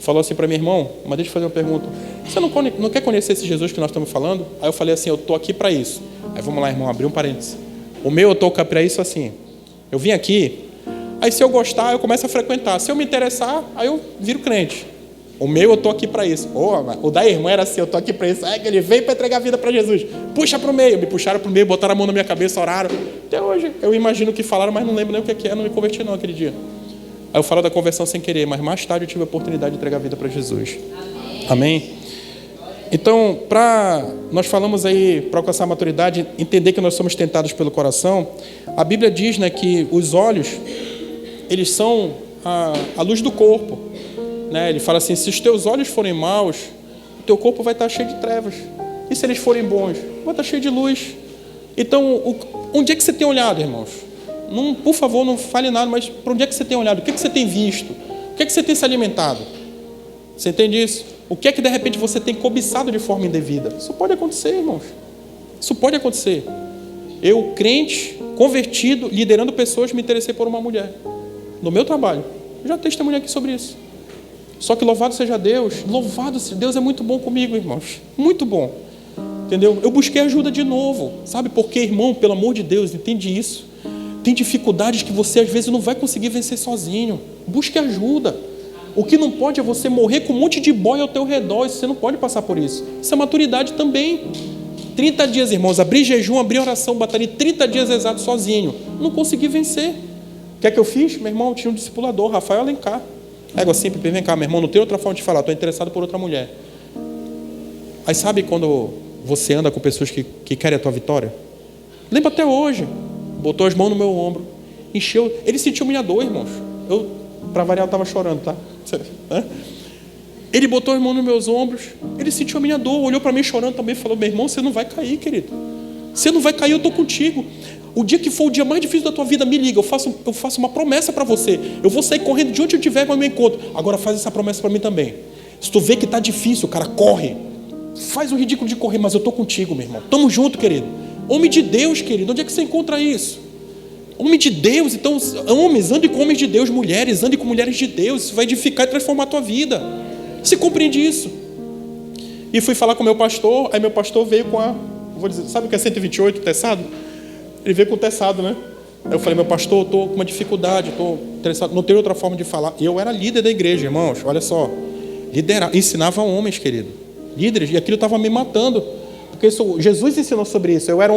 falou assim para mim, irmão, mas deixa eu fazer uma pergunta. Você não quer conhecer esse Jesus que nós estamos falando? Aí eu falei assim, eu estou aqui para isso. Aí vamos lá, irmão, abrir um parênteses. O meu eu estou para isso assim. Eu vim aqui, aí se eu gostar, eu começo a frequentar. Se eu me interessar, aí eu viro crente. O meu eu estou aqui para isso. O da irmã era assim, eu estou aqui para isso. Que ele veio para entregar a vida para Jesus. Puxa para o meio. Me puxaram para o meio, botaram a mão na minha cabeça, oraram. Até hoje, eu imagino o que falaram, mas não lembro nem o que é, não me converti não aquele dia. Aí eu falo da conversão sem querer, mas mais tarde eu tive a oportunidade de entregar a vida para Jesus. Amém? Então, nós falamos aí, para alcançar a maturidade, entender que nós somos tentados pelo coração, a Bíblia diz, né, que os olhos, eles são a luz do corpo. Né? Ele fala assim, se os teus olhos forem maus, o teu corpo vai estar cheio de trevas. E se eles forem bons, vai estar cheio de luz. Então, onde é que você tem olhado, irmãos? Não, por favor, não fale nada, mas para onde é que você tem olhado? O que é que você tem visto? O que é que você tem se alimentado? Você entende isso? O que é que de repente você tem cobiçado de forma indevida? Isso pode acontecer, irmãos. Isso pode acontecer. Eu, crente, convertido, liderando pessoas, me interessei por uma mulher. No meu trabalho. Eu já testemunhei aqui sobre isso. Só que louvado seja Deus. Louvado seja Deus, é muito bom comigo, irmãos. Muito bom. Entendeu? Eu busquei ajuda de novo. Sabe por quê, irmão? Pelo amor de Deus, entende isso. Tem dificuldades que você às vezes não vai conseguir vencer sozinho. Busque ajuda. O que não pode é você morrer com um monte de boia ao teu redor. Você não pode passar por isso. Isso é maturidade também. 30 dias, irmãos, abri jejum, abri oração, batalhei 30 dias exatos sozinho. Não consegui vencer. O que é que eu fiz? Meu irmão, eu tinha um discipulador, Rafael Alencar. Égua simples, vem cá, meu irmão, não tem outra forma de falar, estou interessado por outra mulher. Aí sabe quando você anda com pessoas que querem a tua vitória? Lembro até hoje. Botou as mãos no meu ombro, encheu. Ele sentiu minha dor, irmãos. Eu, para variar, eu estava chorando, tá? Ele botou as mãos nos meus ombros, ele sentiu a minha dor, olhou para mim chorando também, falou, meu irmão, você não vai cair, querido. Você não vai cair, eu estou contigo. O dia que for o dia mais difícil da tua vida, me liga, eu faço uma promessa para você. Eu vou sair correndo de onde eu estiver para o meu encontro. Agora faz essa promessa para mim também. Se tu vê que está difícil, cara, corre. Faz o ridículo de correr, mas eu estou contigo, meu irmão. Tamo junto, querido. Homem de Deus, querido, onde é que você encontra isso? Homem de Deus, então, homens, ande com homens de Deus, mulheres, ande com mulheres de Deus. Isso vai edificar e transformar a tua vida. Você compreende isso? E fui falar com o meu pastor, aí meu pastor veio com vou dizer, sabe o que é 128, teçado? Ele veio com o teçado, né? Aí eu falei, meu pastor, eu estou com uma dificuldade, estou interessado, não tenho outra forma de falar. E eu era líder da igreja, irmãos, olha só. Ensinava homens, querido. Líderes, e aquilo estava me matando. Porque Jesus ensinou sobre isso. Eu era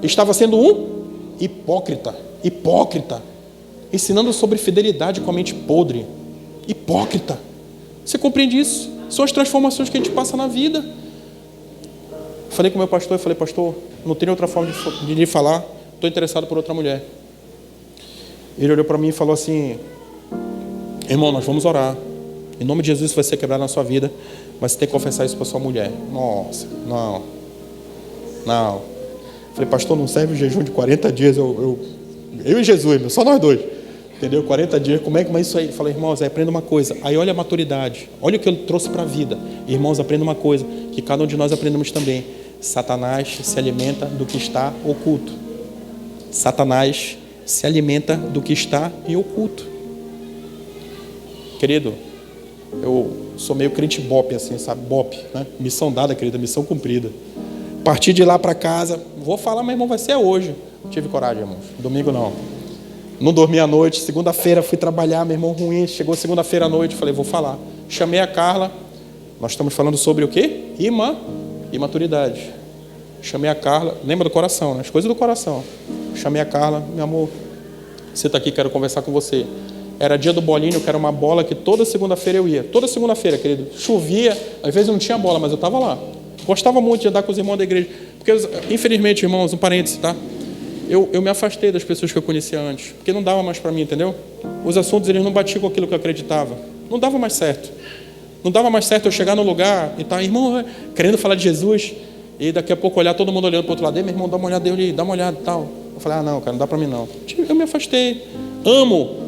estava sendo hipócrita, ensinando sobre fidelidade com a mente podre, hipócrita. Você compreende isso? São as transformações que a gente passa na vida. Falei com o meu pastor, eu falei, pastor, não tem outra forma de lhe falar, estou interessado por outra mulher. Ele olhou para mim e falou assim, irmão, nós vamos orar. Em nome de Jesus isso vai ser quebrado na sua vida, mas você tem que confessar isso para sua mulher. Nossa, não. Falei, pastor, não serve o jejum de 40 dias, eu e Jesus, só nós dois. Entendeu? 40 dias, como é que é isso aí? Falei, irmãos, aprenda uma coisa. Aí olha a maturidade, olha o que ele trouxe para a vida. Irmãos, aprenda uma coisa, que cada um de nós aprendemos também. Satanás se alimenta do que está oculto. Satanás se alimenta do que está em oculto. Querido, eu sou meio crente bop, assim, sabe? Bop, né? Missão dada, querida, missão cumprida. Partir de lá para casa, vou falar, meu irmão, vai ser hoje. Não tive coragem, irmão. Domingo não. Não dormi à noite. Segunda-feira fui trabalhar, meu irmão ruim. Chegou segunda-feira à noite, falei, vou falar. Chamei a Carla. Nós estamos falando sobre o quê? Imaturidade. Chamei a Carla. Lembra do coração, né? As coisas do coração. Chamei a Carla, meu amor, você está aqui, quero conversar com você. Era dia do bolinho, que era uma bola que toda segunda-feira eu ia. Toda segunda-feira, querido. Chovia, às vezes eu não tinha bola, mas eu estava lá. Gostava muito de andar com os irmãos da igreja. Porque, infelizmente, irmãos, um parênteses, tá? Eu me afastei das pessoas que eu conhecia antes, porque não dava mais para mim, entendeu? Os assuntos, eles não batiam com aquilo que eu acreditava. Não dava mais certo. Não dava mais certo eu chegar no lugar e estar, irmão, querendo falar de Jesus, e daqui a pouco olhar todo mundo olhando para o outro lado. Ei, meu irmão, dá uma olhada ali, dá uma olhada e tal. Eu falei, não, cara, não dá para mim não. Eu me afastei. Amo.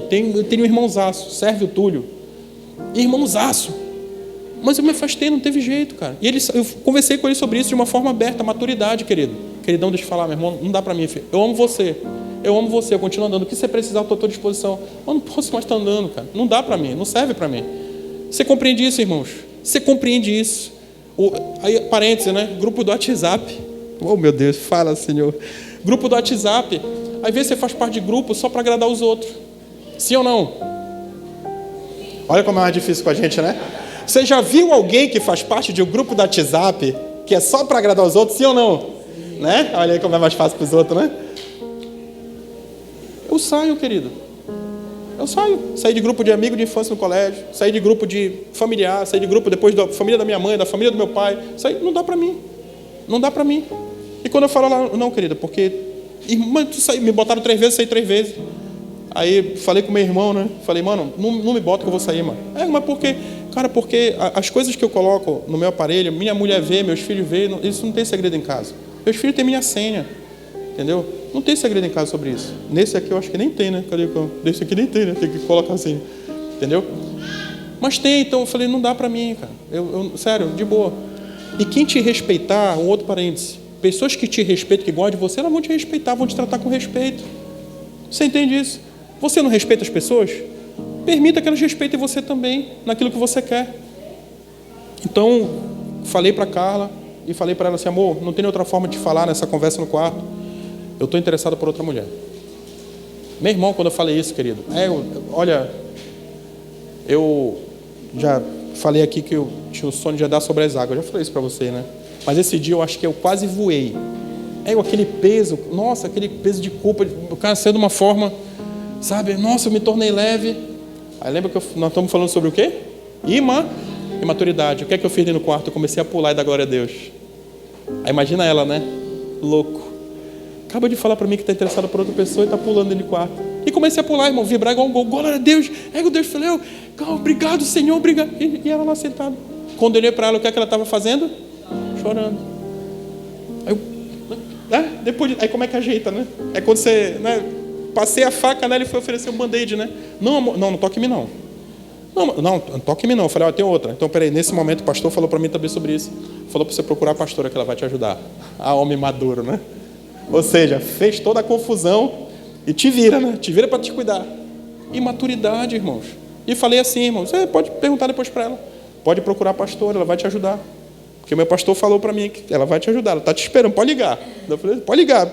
Tenho um irmãozaço, serve o Túlio. Irmãozaço. Mas eu me afastei, não teve jeito, cara. E eu conversei com ele sobre isso de uma forma aberta, maturidade, querido. Queridão, deixa eu falar, meu irmão, não dá para mim, filho. Eu amo você, eu continuo andando. O que você precisar, eu estou à tua disposição. Eu não posso mais estar andando, cara. Não dá para mim, não serve para mim. Você compreende isso, irmãos? Você compreende isso? Aí, parênteses, né? Grupo do WhatsApp. Oh, meu Deus, fala, Senhor. Grupo do WhatsApp. Às vezes você faz parte de grupo só para agradar os outros. Sim ou não? Olha como é mais difícil com a gente, né? Você já viu alguém que faz parte de um grupo do WhatsApp que é só para agradar os outros? Sim ou não? Né? Olha aí como é mais fácil para os outros, né? Eu saio, querido. Eu saio. Saí de grupo de amigo de infância no colégio. Saí de grupo de familiar. Saí de grupo depois da família da minha mãe, da família do meu pai. Saí, não dá para mim. Não dá para mim. E quando eu falo lá, não, querida, porque irmã, me botaram 3 vezes, saí 3 vezes. Aí falei com meu irmão, né? Falei, mano, não me bota que eu vou sair, mano. Mas por quê? Cara, porque as coisas que eu coloco no meu aparelho, minha mulher vê, meus filhos vê, isso não tem segredo em casa. Meus filhos têm minha senha, entendeu? Não tem segredo em casa sobre isso. Nesse aqui eu acho que nem tem, né? Cadê? Nesse aqui nem tem, né? Tem que colocar assim, entendeu? Mas tem, então eu falei, não dá pra mim, cara. Sério, de boa. E quem te respeitar, um outro parêntese, pessoas que te respeitam, que gostam de você, elas vão te respeitar, vão te tratar com respeito. Você entende isso? Você não respeita as pessoas? Permita que elas respeitem você também, naquilo que você quer. Então, falei para Carla e falei para ela assim, amor, não tem outra forma de falar nessa conversa no quarto. Eu estou interessado por outra mulher. Meu irmão, quando eu falei isso, querido, olha, eu já falei aqui que eu tinha o sonho de andar sobre as águas. Eu já falei isso para você, né? Mas esse dia eu acho que eu quase voei. Aquele peso, nossa, aquele peso de culpa, o cara saiu de uma forma, sabe? Nossa, eu me tornei leve. Aí lembra que nós estamos falando sobre o quê? Imaturidade. O que é que eu fiz ali no quarto? Eu comecei a pular e dar glória a Deus. Aí imagina ela, né? Louco. Acaba de falar para mim que está interessado por outra pessoa e está pulando dentro do quarto. E comecei a pular, irmão, vibrar igual um gol. Glória a Deus. Deus falou, obrigado, Senhor, obrigado. E ela lá sentada. Quando eu olhei para ela, o que é que ela estava fazendo? Chorando. Aí como é que ajeita, né? Quando você, né? Passei a faca nela e foi oferecer um band-aid, né? Não, amor, não toque em mim, não. Não toque em mim, não. Eu falei, tem outra. Então, peraí, nesse momento o pastor falou para mim também sobre isso. Falou para você procurar a pastora que ela vai te ajudar. Homem maduro, né? Ou seja, fez toda a confusão e te vira, né? Te vira para te cuidar. Imaturidade, irmãos. E falei assim, irmãos, você pode perguntar depois para ela. Pode procurar a pastora, ela vai te ajudar. Porque o meu pastor falou para mim que ela vai te ajudar. Ela está te esperando, pode ligar. Eu falei, pode ligar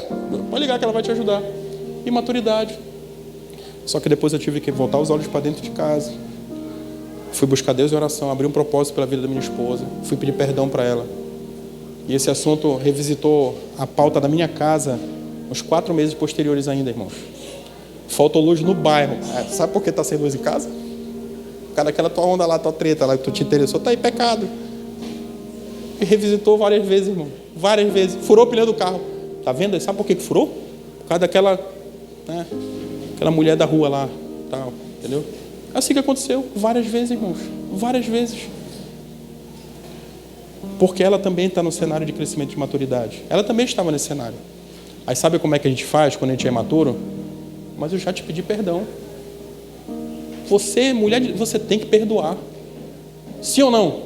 que ela vai te ajudar. Imaturidade. Só que depois eu tive que voltar os olhos para dentro de casa. Fui buscar Deus em oração, abri um propósito pela vida da minha esposa. Fui pedir perdão para ela. E esse assunto revisitou a pauta da minha casa uns 4 meses posteriores ainda, irmãos. Faltou luz no bairro. Sabe por que está sem luz em casa? Por causa daquela tua onda lá, tua treta lá que tu te interessou. Está aí pecado. e revisitou várias vezes, irmão. Várias vezes. Furou o pneu do carro. Tá vendo? Sabe por que furou? Por causa daquela, né, aquela mulher da rua lá. Tal, entendeu? Assim que aconteceu. Várias vezes, irmãos. Várias vezes. Porque ela também está no cenário de crescimento de maturidade. Ela também estava nesse cenário. Aí sabe como é que a gente faz quando a gente é imaturo? Mas eu já te pedi perdão. Você, mulher, você tem que perdoar. Sim ou não?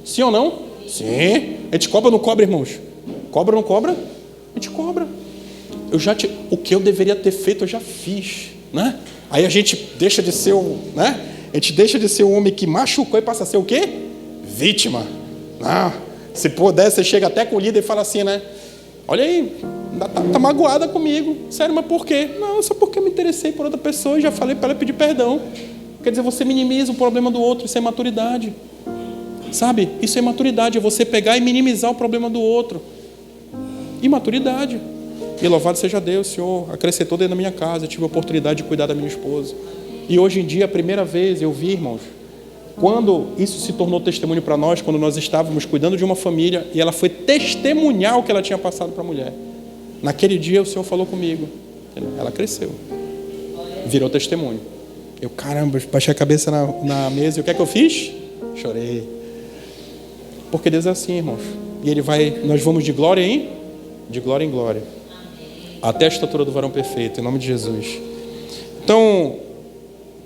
Sim ou não? Sim. A gente cobra ou não cobra, irmãos? Cobra ou não cobra? A gente cobra. O que eu deveria ter feito, eu já fiz, né? Aí a gente deixa de ser né? A gente deixa de ser o homem que machucou e passa a ser o quê? Vítima. Não. Se puder, você chega até com o líder e fala assim, né? Olha aí, tá magoada comigo. Sério, mas por quê? Não, só porque eu me interessei por outra pessoa e já falei para ela pedir perdão. Quer dizer, você minimiza o problema do outro. Isso é maturidade. Sabe? Isso é maturidade. É você pegar e minimizar o problema do outro. Imaturidade. E louvado seja Deus, Senhor acrescentou dentro da minha casa. Eu tive a oportunidade de cuidar da minha esposa. E hoje em dia, a primeira vez, eu vi, irmãos, quando isso se tornou testemunho para nós, quando nós estávamos cuidando de uma família, e ela foi testemunhar o que ela tinha passado para a mulher. Naquele dia, o Senhor falou comigo. Ela cresceu. Virou testemunho. Eu, caramba, baixei a cabeça na mesa. E o que é que eu fiz? Chorei. Porque Deus é assim, irmãos. E nós vamos de glória em glória. Até a estatura do varão perfeito, em nome de Jesus. Então,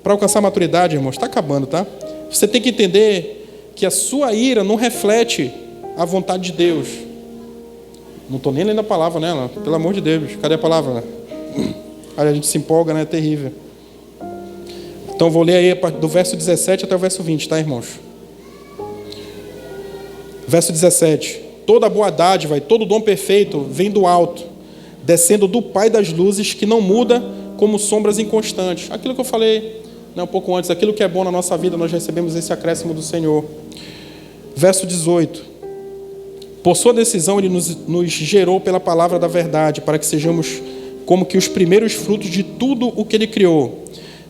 para alcançar a maturidade, irmãos, está acabando, tá? Você tem que entender que a sua ira não reflete a vontade de Deus. Não estou nem lendo a palavra, né? Pelo amor de Deus, cadê a palavra? Aí a gente se empolga, né? É terrível. Então, vou ler aí do verso 17 até o verso 20, tá, irmãos? Verso 17. Toda boa dádiva e todo dom perfeito vem do alto, descendo do Pai das luzes, que não muda como sombras inconstantes. Aquilo que eu falei, né, um pouco antes, aquilo que é bom na nossa vida, nós recebemos esse acréscimo do Senhor. Verso 18. Por sua decisão, Ele nos gerou pela palavra da verdade, para que sejamos como que os primeiros frutos de tudo o que Ele criou.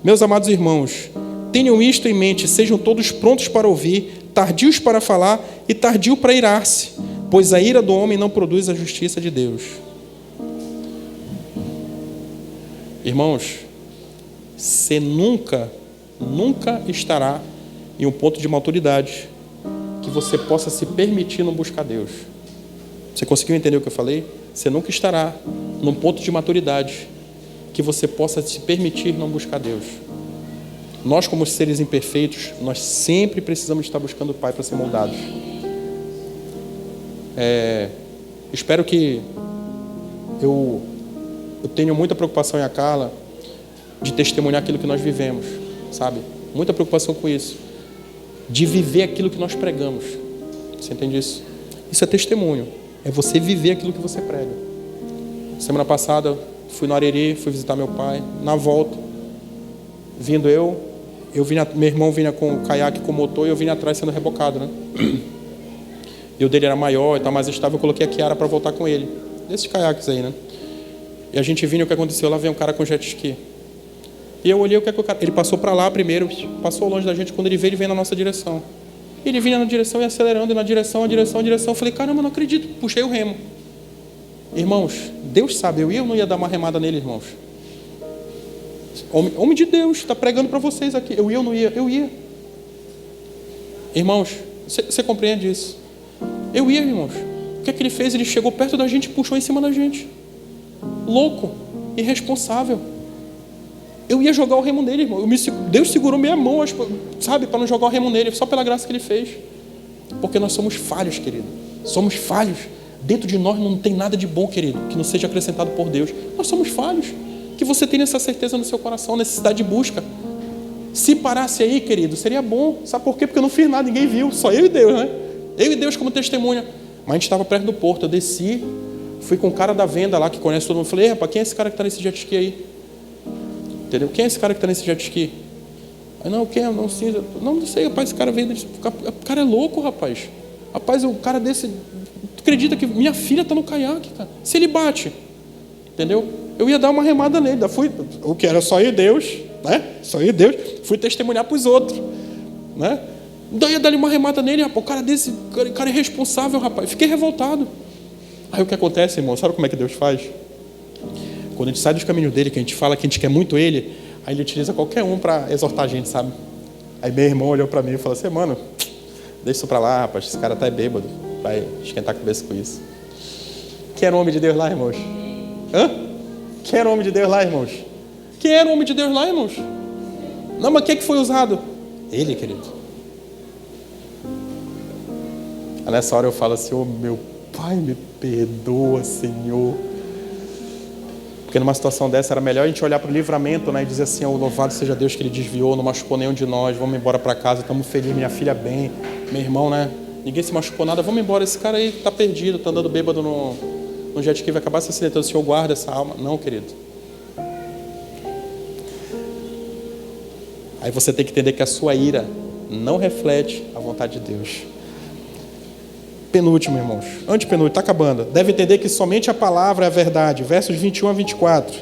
Meus amados irmãos, tenham isto em mente, sejam todos prontos para ouvir, tardios para falar e tardio para irar-se, pois a ira do homem não produz a justiça de Deus. Irmãos, você nunca estará em um ponto de maturidade que você possa se permitir não buscar Deus. Você conseguiu entender o que eu falei? Você nunca estará num ponto de maturidade que você possa se permitir não buscar Deus. Nós, como seres imperfeitos, nós sempre precisamos estar buscando o Pai para ser moldados. Espero que eu tenho muita preocupação, em a Carla, de testemunhar aquilo que nós vivemos, sabe? Muita preocupação com isso. De viver aquilo que nós pregamos. Você entende isso? Isso é testemunho. É você viver aquilo que você prega. Semana passada, fui no Ariri, fui visitar meu pai. Na volta, vindo meu irmão vinha com o caiaque com o motor e eu vinha atrás sendo rebocado, né? E o dele era maior e tal, mais estável. Eu coloquei a Kiara para voltar com ele. Desses caiaques aí, né? E a gente viu o que aconteceu. Lá vem um cara com jet ski. E eu olhei o que é que o cara... Ele passou para lá primeiro, passou longe da gente. Quando ele veio, ele veio na nossa direção. Ele vinha na direção e acelerando, e na direção. Eu falei, caramba, não acredito. Puxei o remo. Irmãos, Deus sabe, eu ia ou não ia dar uma remada nele, irmãos? Homem de Deus, está pregando para vocês aqui. Eu ia ou não ia? Eu ia. Irmãos, você compreende isso? Eu ia, irmãos. O que é que ele fez? Ele chegou perto da gente e puxou em cima da gente. Louco, irresponsável. Eu ia jogar o remo nele, irmão. Deus segurou minha mão, sabe, para não jogar o remo nele, só pela graça que Ele fez. Porque nós somos falhos, querido. Somos falhos. Dentro de nós não tem nada de bom, querido, que não seja acrescentado por Deus. Nós somos falhos. Que você tenha essa certeza no seu coração, necessidade de busca. Se parasse aí, querido, seria bom. Sabe por quê? Porque eu não fiz nada, ninguém viu. Só eu e Deus, né? Eu e Deus como testemunha. Mas a gente estava perto do porto. Eu desci, fui com o cara da venda lá, que conhece todo mundo. Falei, rapaz, quem é esse cara que está nesse jet ski aí? Entendeu? Quem é esse cara que está nesse jet ski? Aí, não, quem é? Não, sim, não sei, rapaz, esse cara veio... O cara é louco, rapaz. Rapaz, o cara desse... Tu acredita que minha filha está no caiaque, cara? Se ele bate, entendeu? Eu ia dar uma remada nele. O que era só eu e Deus, né? Só eu e Deus. Fui testemunhar para os outros, né? Daí ia dar uma remada nele, rapaz. O cara desse, o cara é irresponsável, rapaz. Fiquei revoltado. Aí o que acontece, irmão? Sabe como é que Deus faz? Quando a gente sai dos caminhos dele, que a gente fala que a gente quer muito ele, aí ele utiliza qualquer um para exortar a gente, sabe? Aí meu irmão olhou para mim e falou assim: mano, deixa isso para lá, rapaz. Esse cara tá bêbado. Vai esquentar a cabeça com isso. Quem era o homem de Deus lá, irmãos? Hã? Quem era o homem de Deus lá, irmãos? Quem era o homem de Deus lá, irmãos? Não, mas quem que foi usado? Ele, querido. Aí nessa hora eu falo assim: ô meu Pai, me perdoa, Senhor. Porque numa situação dessa era melhor a gente olhar para o livramento, né, e dizer assim: oh, louvado seja Deus que ele desviou, não machucou nenhum de nós, vamos embora para casa, estamos felizes, minha filha bem, meu irmão, né, ninguém se machucou nada, vamos embora. Esse cara aí está perdido, está andando bêbado no jet ski, vai acabar se acidentando. O Senhor guarda essa alma. Não, querido. Aí você tem que entender que a sua ira não reflete a vontade de Deus. Penúltimo, irmãos. Antepenúltimo, está acabando. Deve entender que somente a palavra é a verdade. Versos 21 a 24.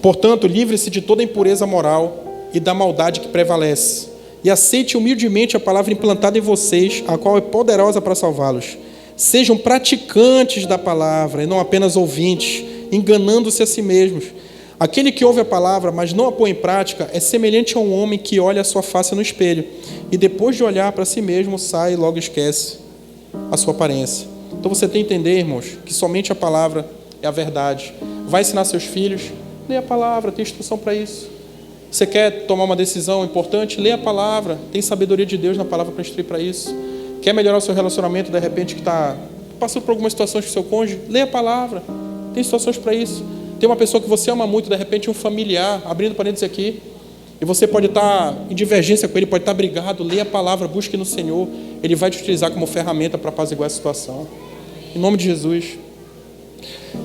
Portanto, livre-se de toda impureza moral e da maldade que prevalece. E aceite humildemente a palavra implantada em vocês, a qual é poderosa para salvá-los. Sejam praticantes da palavra e não apenas ouvintes, enganando-se a si mesmos. Aquele que ouve a palavra, mas não a põe em prática, é semelhante a um homem que olha a sua face no espelho e depois de olhar para si mesmo, sai e logo esquece a sua aparência. Então você tem que entender, irmãos, que somente a palavra é a verdade. Vai ensinar seus filhos? Lê a palavra, tem instrução para isso. Você quer tomar uma decisão importante? Lê a palavra, tem sabedoria de Deus na palavra para instruir para isso. Quer melhorar o seu relacionamento, de repente, que está passando por algumas situações com o seu cônjuge? Lê a palavra, tem situações para isso. Tem uma pessoa que você ama muito, de repente um familiar, abrindo parênteses aqui, e você pode estar em divergência com ele, pode estar brigado. Lê a palavra, busque no Senhor, Ele vai te utilizar como ferramenta para apaziguar essa situação. Em nome de Jesus.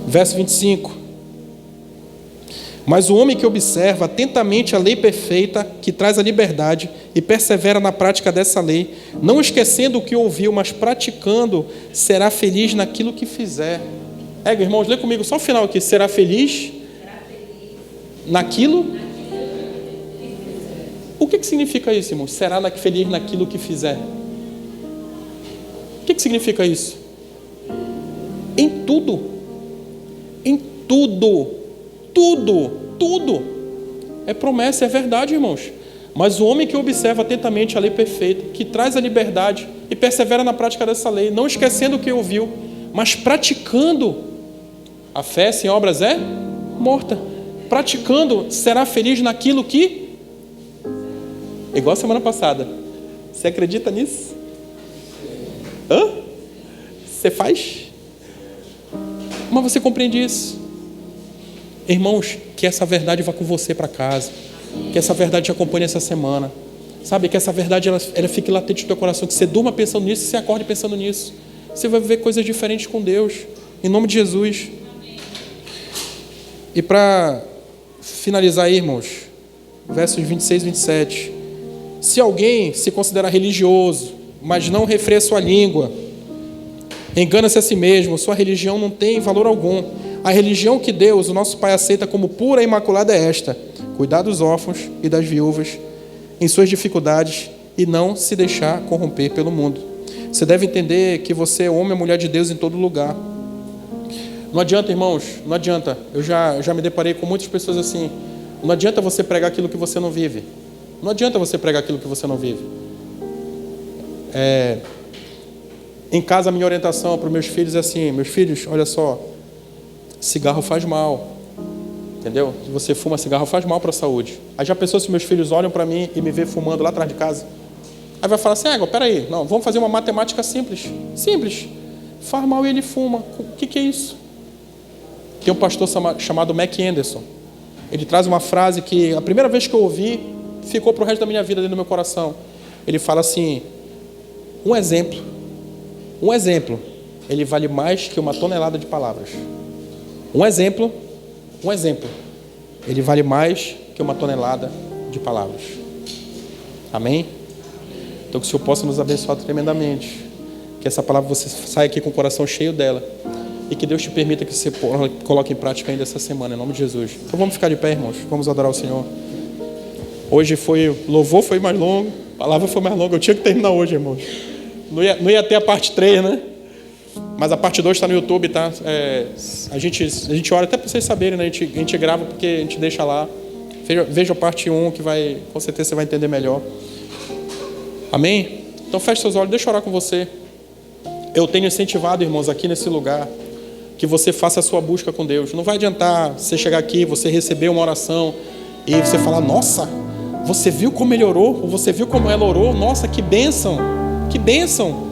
Verso 25. Mas o homem que observa atentamente a lei perfeita, que traz a liberdade, e persevera na prática dessa lei, não esquecendo o que ouviu, mas praticando, será feliz naquilo que fizer. Irmãos, lê comigo só o final aqui. Será feliz naquilo? O que significa isso, irmãos? Será feliz naquilo que fizer. O que significa isso? Em tudo. Em tudo. Tudo. É promessa, é verdade, irmãos. Mas o homem que observa atentamente a lei perfeita, que traz a liberdade e persevera na prática dessa lei, não esquecendo o que ouviu, mas praticando. A fé sem obras é morta. Praticando, será feliz naquilo que... Igual a semana passada. Você acredita nisso? Hã? Você faz? Mas você compreende isso? Irmãos, que essa verdade vá com você para casa. Que essa verdade te acompanhe essa semana. Sabe, que essa verdade ela fique latente no teu coração. Que você durma pensando nisso e você acorde pensando nisso. Você vai viver coisas diferentes com Deus. Em nome de Jesus. E para finalizar aí, irmãos, versos 26 e 27. Se alguém se considera religioso, mas não refreia sua língua, engana-se a si mesmo, sua religião não tem valor algum. A religião que Deus, o nosso Pai, aceita como pura e imaculada é esta: cuidar dos órfãos e das viúvas em suas dificuldades e não se deixar corromper pelo mundo. Você deve entender que você é homem e mulher de Deus em todo lugar. Não adianta, irmãos, não adianta. Eu já me deparei com muitas pessoas assim. Não adianta você pregar aquilo que você não vive. Não adianta você pregar aquilo que você não vive. Em casa, a minha orientação para os meus filhos é assim: meus filhos, olha só, cigarro faz mal. Entendeu? Se você fuma cigarro, faz mal para a saúde. Aí já pensou se meus filhos olham para mim e me vê fumando lá atrás de casa? Aí vai falar assim: peraí, não, vamos fazer uma matemática simples. Simples. Faz mal e ele fuma. O que é isso? Tem um pastor chamado Mac Anderson. Ele traz uma frase que a primeira vez que eu ouvi, ficou para o resto da minha vida dentro do meu coração. Ele fala assim: um exemplo, ele vale mais que 1 tonelada de palavras. Um exemplo, ele vale mais que 1 tonelada de palavras. Amém? Então que o Senhor possa nos abençoar tremendamente. Que essa palavra você saia aqui com o coração cheio dela. E que Deus te permita que você coloque em prática ainda essa semana, em nome de Jesus. Então vamos ficar de pé, irmãos. Vamos adorar o Senhor. Hoje louvor foi mais longo, a palavra foi mais longa. Eu tinha que terminar hoje, irmãos. Não ia ter a parte 3, né? Mas a parte 2 está no YouTube, tá? A gente ora até para vocês saberem, né? A gente grava porque a gente deixa lá. Veja a parte 1 que com certeza você vai entender melhor. Amém? Então feche seus olhos, deixa eu orar com você. Eu tenho incentivado, irmãos, aqui nesse lugar, que você faça a sua busca com Deus. Não vai adiantar você chegar aqui, você receber uma oração e você falar, nossa, você viu como ele orou? Ou você viu como ela orou? Nossa, que bênção! Que bênção!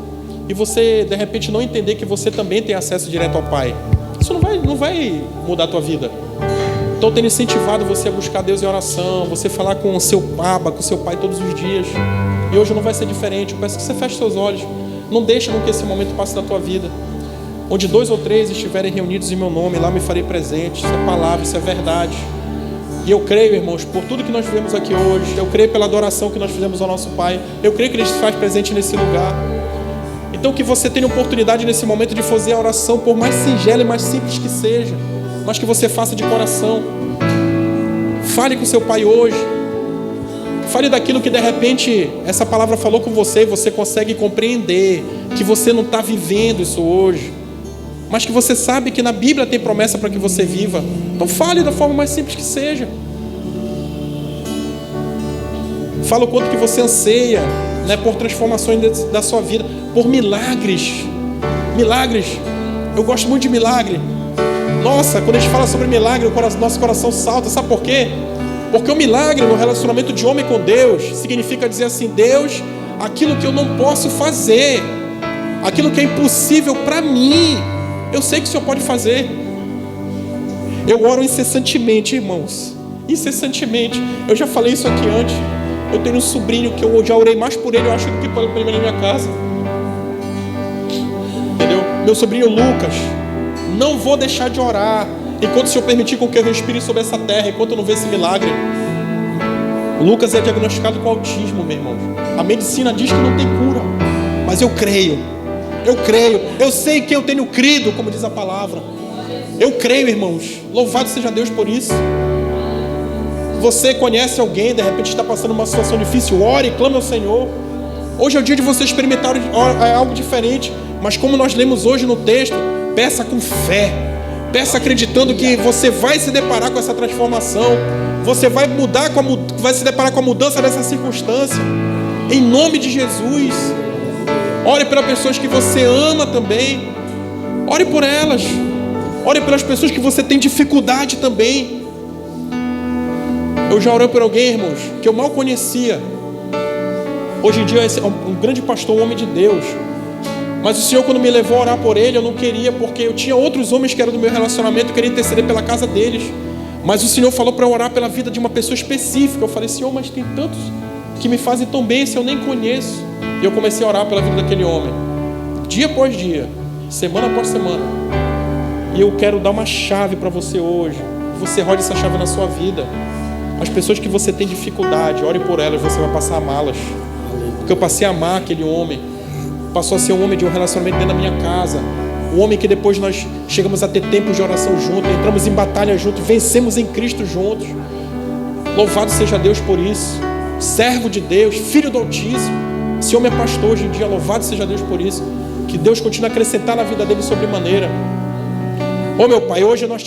E você, de repente, não entender que você também tem acesso direto ao Pai. Isso não vai mudar a tua vida. Então, eu tenho incentivado você a buscar Deus em oração, você falar com o seu Papa, com o seu Pai todos os dias. E hoje não vai ser diferente. Eu peço que você feche seus olhos. Não deixe com que esse momento passe da tua vida. Onde 2 ou 3 estiverem reunidos em meu nome, lá me farei presente. Isso é palavra, isso é verdade. E eu creio, irmãos, por tudo que nós vivemos aqui hoje, eu creio pela adoração que nós fizemos ao nosso Pai, eu creio que Ele se faz presente nesse lugar. Então que você tenha oportunidade nesse momento de fazer a oração, por mais singela e mais simples que seja, mas que você faça de coração. Fale com seu Pai hoje. Fale daquilo que de repente essa palavra falou com você e você consegue compreender que você não está vivendo isso hoje, mas que você sabe que na Bíblia tem promessa para que você viva. Então fale da forma mais simples que seja. Fala o quanto que você anseia, né, por transformações da sua vida, por milagres. Milagres. Eu gosto muito de milagre. Nossa, quando a gente fala sobre milagre, nosso coração salta. Sabe por quê? Porque o milagre no relacionamento de homem com Deus significa dizer assim, Deus, aquilo que eu não posso fazer, aquilo que é impossível para mim, eu sei que o Senhor pode fazer. Eu oro incessantemente, irmãos. Incessantemente. Eu já falei isso aqui antes. Eu tenho um sobrinho que eu já orei mais por ele, eu acho, do que por ele na minha casa. Entendeu? Meu sobrinho Lucas. Não vou deixar de orar enquanto o Senhor permitir com que eu respire sobre essa terra, enquanto eu não ver esse milagre. O Lucas é diagnosticado com autismo, meu irmão. A medicina diz que não tem cura. Mas eu creio. Eu sei que eu tenho crido, como diz a palavra. Eu creio, irmãos. Louvado seja Deus por isso. Você conhece alguém, de repente está passando uma situação difícil, ore e clame ao Senhor. Hoje é o dia de você experimentar algo diferente. Mas como nós lemos hoje no texto, peça com fé. Peça acreditando que você vai se deparar com essa transformação. Você vai se deparar com a mudança dessa circunstância. Em nome de Jesus. Ore pelas pessoas que você ama também. Ore por elas. Ore pelas pessoas que você tem dificuldade também. Eu já orei por alguém, irmãos, que eu mal conhecia. Hoje em dia é um grande pastor, um homem de Deus. Mas o Senhor, quando me levou a orar por ele, eu não queria, porque eu tinha outros homens que eram do meu relacionamento, eu queria interceder pela casa deles. Mas o Senhor falou para eu orar pela vida de uma pessoa específica. Eu falei, Senhor, mas tem tantos que me fazem tão bem, se eu nem conheço. E eu comecei a orar pela vida daquele homem, dia após dia, semana após semana. E eu quero dar uma chave para você hoje. Você rode essa chave na sua vida. As pessoas que você tem dificuldade, ore por elas, você vai passar a amá-las. Porque eu passei a amar aquele homem. Passou a ser um homem de um relacionamento dentro da minha casa. Um homem que depois nós chegamos a ter tempos de oração juntos, entramos em batalha juntos, vencemos em Cristo juntos. Louvado seja Deus por isso. Servo de Deus, filho do Altíssimo. Esse homem é pastor hoje em dia, louvado seja Deus por isso. Que Deus continue a acrescentar na vida dele sobremaneira. Ô meu Pai, hoje nós